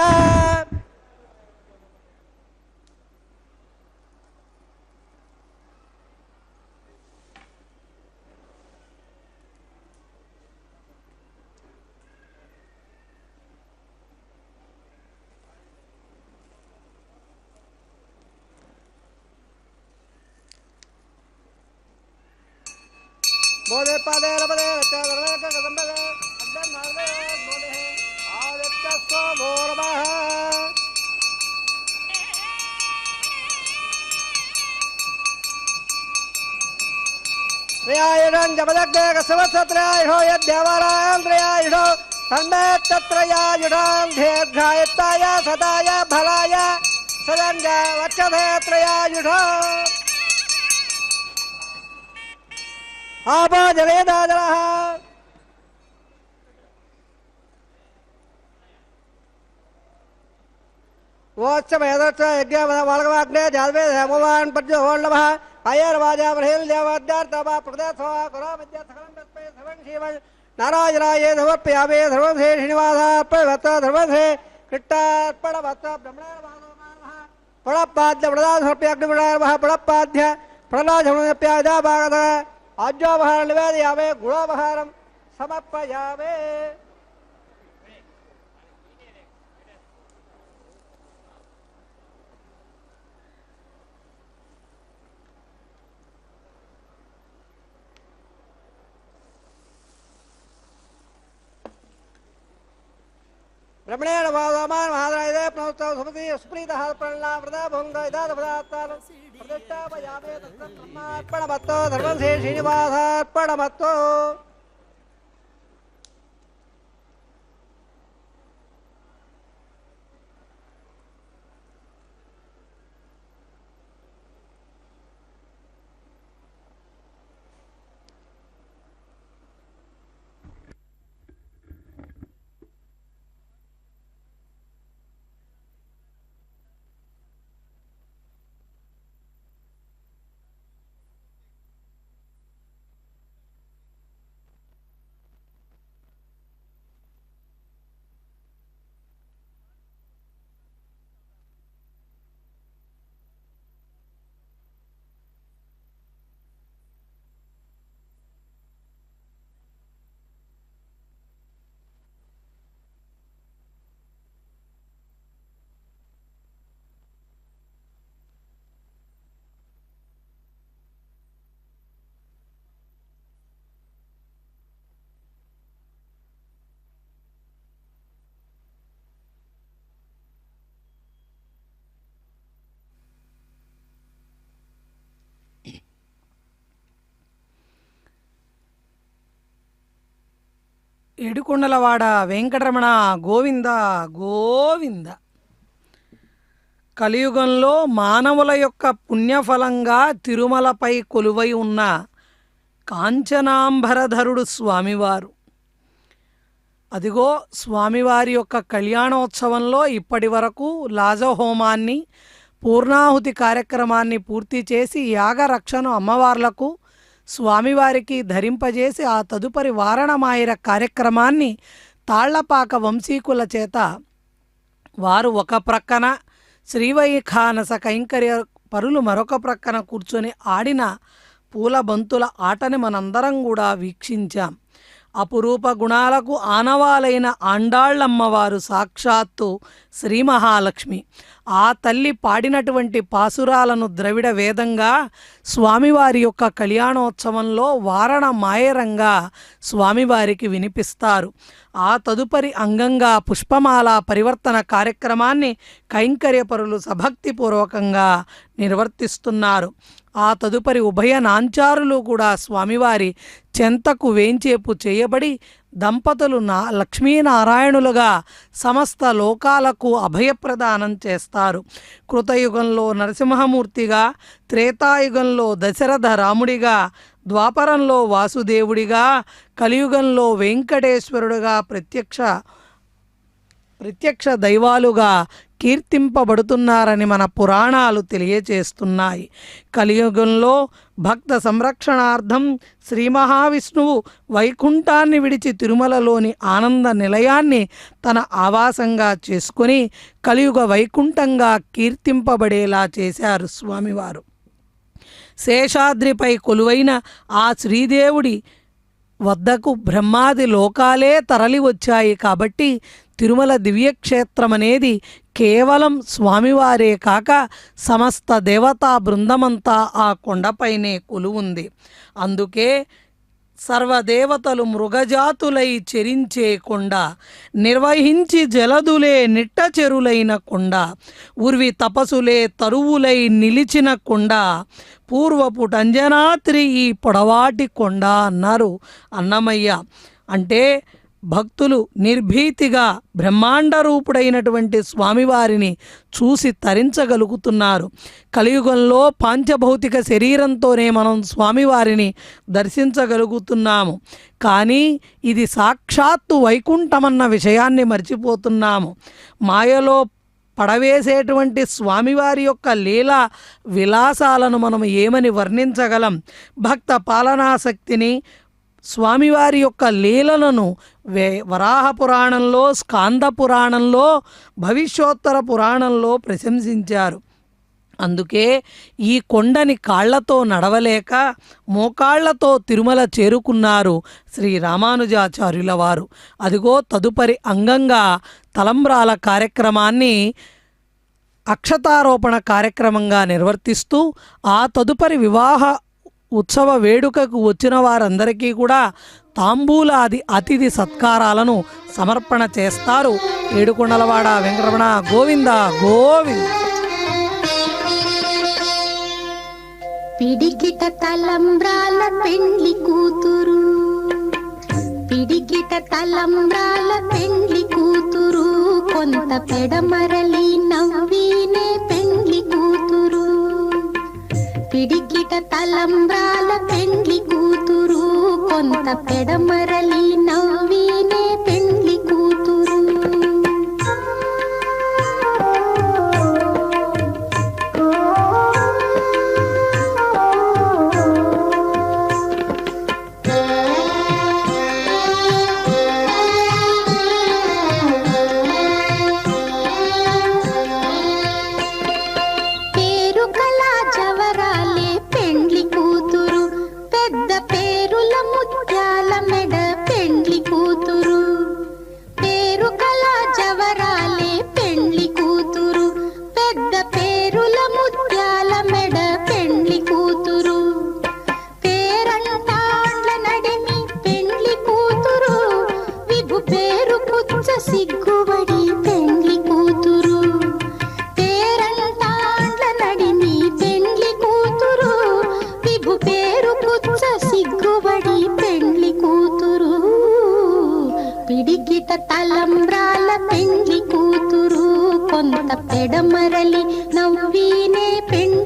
बोले पादे रबदे रचदरवे कदंबदे अद्दन मारदे बोले आदित्य सो भोरबः त्रयायुधं जपदग्गे कसवसत्रयायुधो यद्देवरान्द्रयायुधो तन्मे तत्रयायुधं दीर्घायुत्ताय सदाय फलाय सदञ्ज वक्षधे त्रयायुधो आबा जले दादरः वोत्सवेदर्च यज्ञ वालकवाग्ने जादवे हेमवान् पद्योल्लभः अयर्वाजा बर्हिल देवाद्यार्तवा प्रदेशवा करो विद्या सकलं तत्पे सर्वं शिवं नारायणाय समर्पयामि सर्वं श्री श्रीनिवासार्पणवत् सर्वं श्री कृष्णार्पणवत् ब्रह्मणार्पणो मानवः प्रणपाद्य प्रदान समर्पयाग्निमणार्पणः प्रणपाद्य प्रदानसमर्पयादा भागतः आज्योपहारं निवेदयामि गुणोपहारं समर्पयामि ब्रह्मणेन वासमान महाराजे प्रणोत्सव सुमति सुप्रीतः प्रणला व्रता भंग इदाद पदार्थान प्रतिष्ठापयामे तत्र ब्रह्मार्पणमत्तो धर्मं श्री श्रीनिवासार्पणमत्तो ఏడుకొండలవాడ వెంకటరమణ గోవింద గోవింద. కలియుగంలో మానవుల యొక్క పుణ్యఫలంగా తిరుమలపై కొలువై ఉన్న కాంచనాంబరధరుడు స్వామివారు. అదిగో స్వామివారి యొక్క కళ్యాణోత్సవంలో ఇప్పటి వరకు లాజహోమాన్ని పూర్ణాహుతి కార్యక్రమాన్ని పూర్తి చేసి యాగరక్షను అమ్మవార్లకు స్వామివారికి ధరింపజేసి ఆ తదుపరి వారణమాయిర కార్యక్రమాన్ని తాళ్లపాక వంశీకుల చేత వారు ఒక ప్రక్కన, శ్రీవైఖానస కైంకర్య పరులు మరొక ప్రక్కన కూర్చొని ఆడిన పూల బంతుల ఆటని మనందరం కూడా వీక్షించాం. అపురూప గుణాలకు ఆనవాలైన ఆండాళ్ళమ్మవారు సాక్షాత్తు శ్రీ మహాలక్ష్మి. ఆ తల్లి పాడినటువంటి పాసురాలను ద్రవిడ వేదంగా స్వామివారి యొక్క కళ్యాణోత్సవంలో వారణ మాయరంగా స్వామివారికి వినిపిస్తారు. ఆ తదుపరి అంగంగా పుష్పమాల పరివర్తన కార్యక్రమాన్ని కైంకర్యపరులు సభక్తిపూర్వకంగా నిర్వర్తిస్తున్నారు. ఆ తదుపరి ఉభయ నాంచారులు కూడా స్వామివారి చెంతకు వేంచేపు చేయబడి దంపతులు లక్ష్మీనారాయణులుగా సమస్త లోకాలకు అభయప్రదానం చేస్తారు. కృతయుగంలో నరసింహమూర్తిగా, త్రేతాయుగంలో దశరథ రాముడిగా, ద్వాపరంలో వాసుదేవుడిగా, కలియుగంలో వెంకటేశ్వరుడుగా ప్రత్యక్ష దైవాలుగా కీర్తింపబడుతున్నారని మన పురాణాలు తెలియచేస్తున్నాయి. కలియుగంలో భక్త సంరక్షణార్థం శ్రీ మహావిష్ణువు వైకుంఠాన్ని విడిచి తిరుమలలోని ఆనంద నిలయాన్ని తన ఆవాసంగా చేసుకొని కలియుగ వైకుంఠంగా కీర్తింపబడేలా చేశారు స్వామివారు. శేషాద్రిపై కొలువైన ఆ శ్రీదేవుడి వద్దకు బ్రహ్మాది లోకాలే తరలి వచ్చాయి. కాబట్టి తిరుమల దివ్యక్షేత్రం అనేది కేవలం స్వామివారే కాక సమస్త దేవతా బృందమంతా ఆ కొండపైనే కొలువుంది. అందుకే సర్వదేవతలు మృగజాతులై చెరించే కొండ, నిర్వహించి జలదులే నిట్ట చెరులైన కొండ, ఉర్వి తపసులే తరువులై నిలిచిన కొండ, పూర్వపు టంజనాద్రి ఈ పొడవాటి కొండ అన్నారు అన్నమయ్య. అంటే భక్తులు నిర్భీతిగా బ్రహ్మాండ రూపుడైనటువంటి స్వామివారిని చూసి తరించగలుగుతున్నారు. కలియుగంలో పాంచభౌతిక శరీరంతోనే మనం స్వామివారిని దర్శించగలుగుతున్నాము. కానీ ఇది సాక్షాత్తు వైకుంఠమన్న విషయాన్ని మర్చిపోతున్నాము. మాయలో పడవేసేటువంటి స్వామివారి యొక్క లీలా విలాసాలను మనం ఏమని వర్ణించగలం? భక్త పాలనాశక్తిని, స్వామివారి యొక్క లీలలను వరాహ పురాణంలో, స్కాంద పురాణంలో, భవిష్యోత్తర పురాణంలో ప్రశంసించారు. అందుకే ఈ కొండని కాళ్లతో నడవలేక మోకాళ్లతో తిరుమల చేరుకున్నారు శ్రీ రామానుజాచార్యుల వారు. అదిగో తదుపరి అంగంగా తలంబ్రాల కార్యక్రమాన్ని అక్షతారోపణ కార్యక్రమంగా నిర్వర్తిస్తూ ఆ తదుపరి వివాహ ఉత్సవ వేడుకకు వచ్చిన వారందరికీ కూడా తాంబూలాది అతిథి సత్కారాలను సమర్పణ చేస్తారు. ఏడుకొండలవాడ వెంకటరమణ గోవింద గోవింద. పిడికిట తలంబ్రాల పెండ్లి కూతురు, పిడికిట తలంబ్రాల పెండ్లి కూతురు, కొంత పెడమరలి నవ్వినే పెండ్లి కూతురు. పిడికిట తలంబ్రాల పెండ్లి కూతురు, కొంత పెడమరలి నవ్వినే పెండ్లి కూతురు. సిగ్గుబడి పెండ్లి కూతురు, పేరంటాండ్ల నడిమి పెండ్లి కూతురు, విభు పేరు పుచ్చ సిగ్గుబడి పెండ్లి కూతురు. పిడికిట తలంబ్రాల పెండ్లి కూతురు, కొంత పెడమరలి నవ్వినే పెండ్లి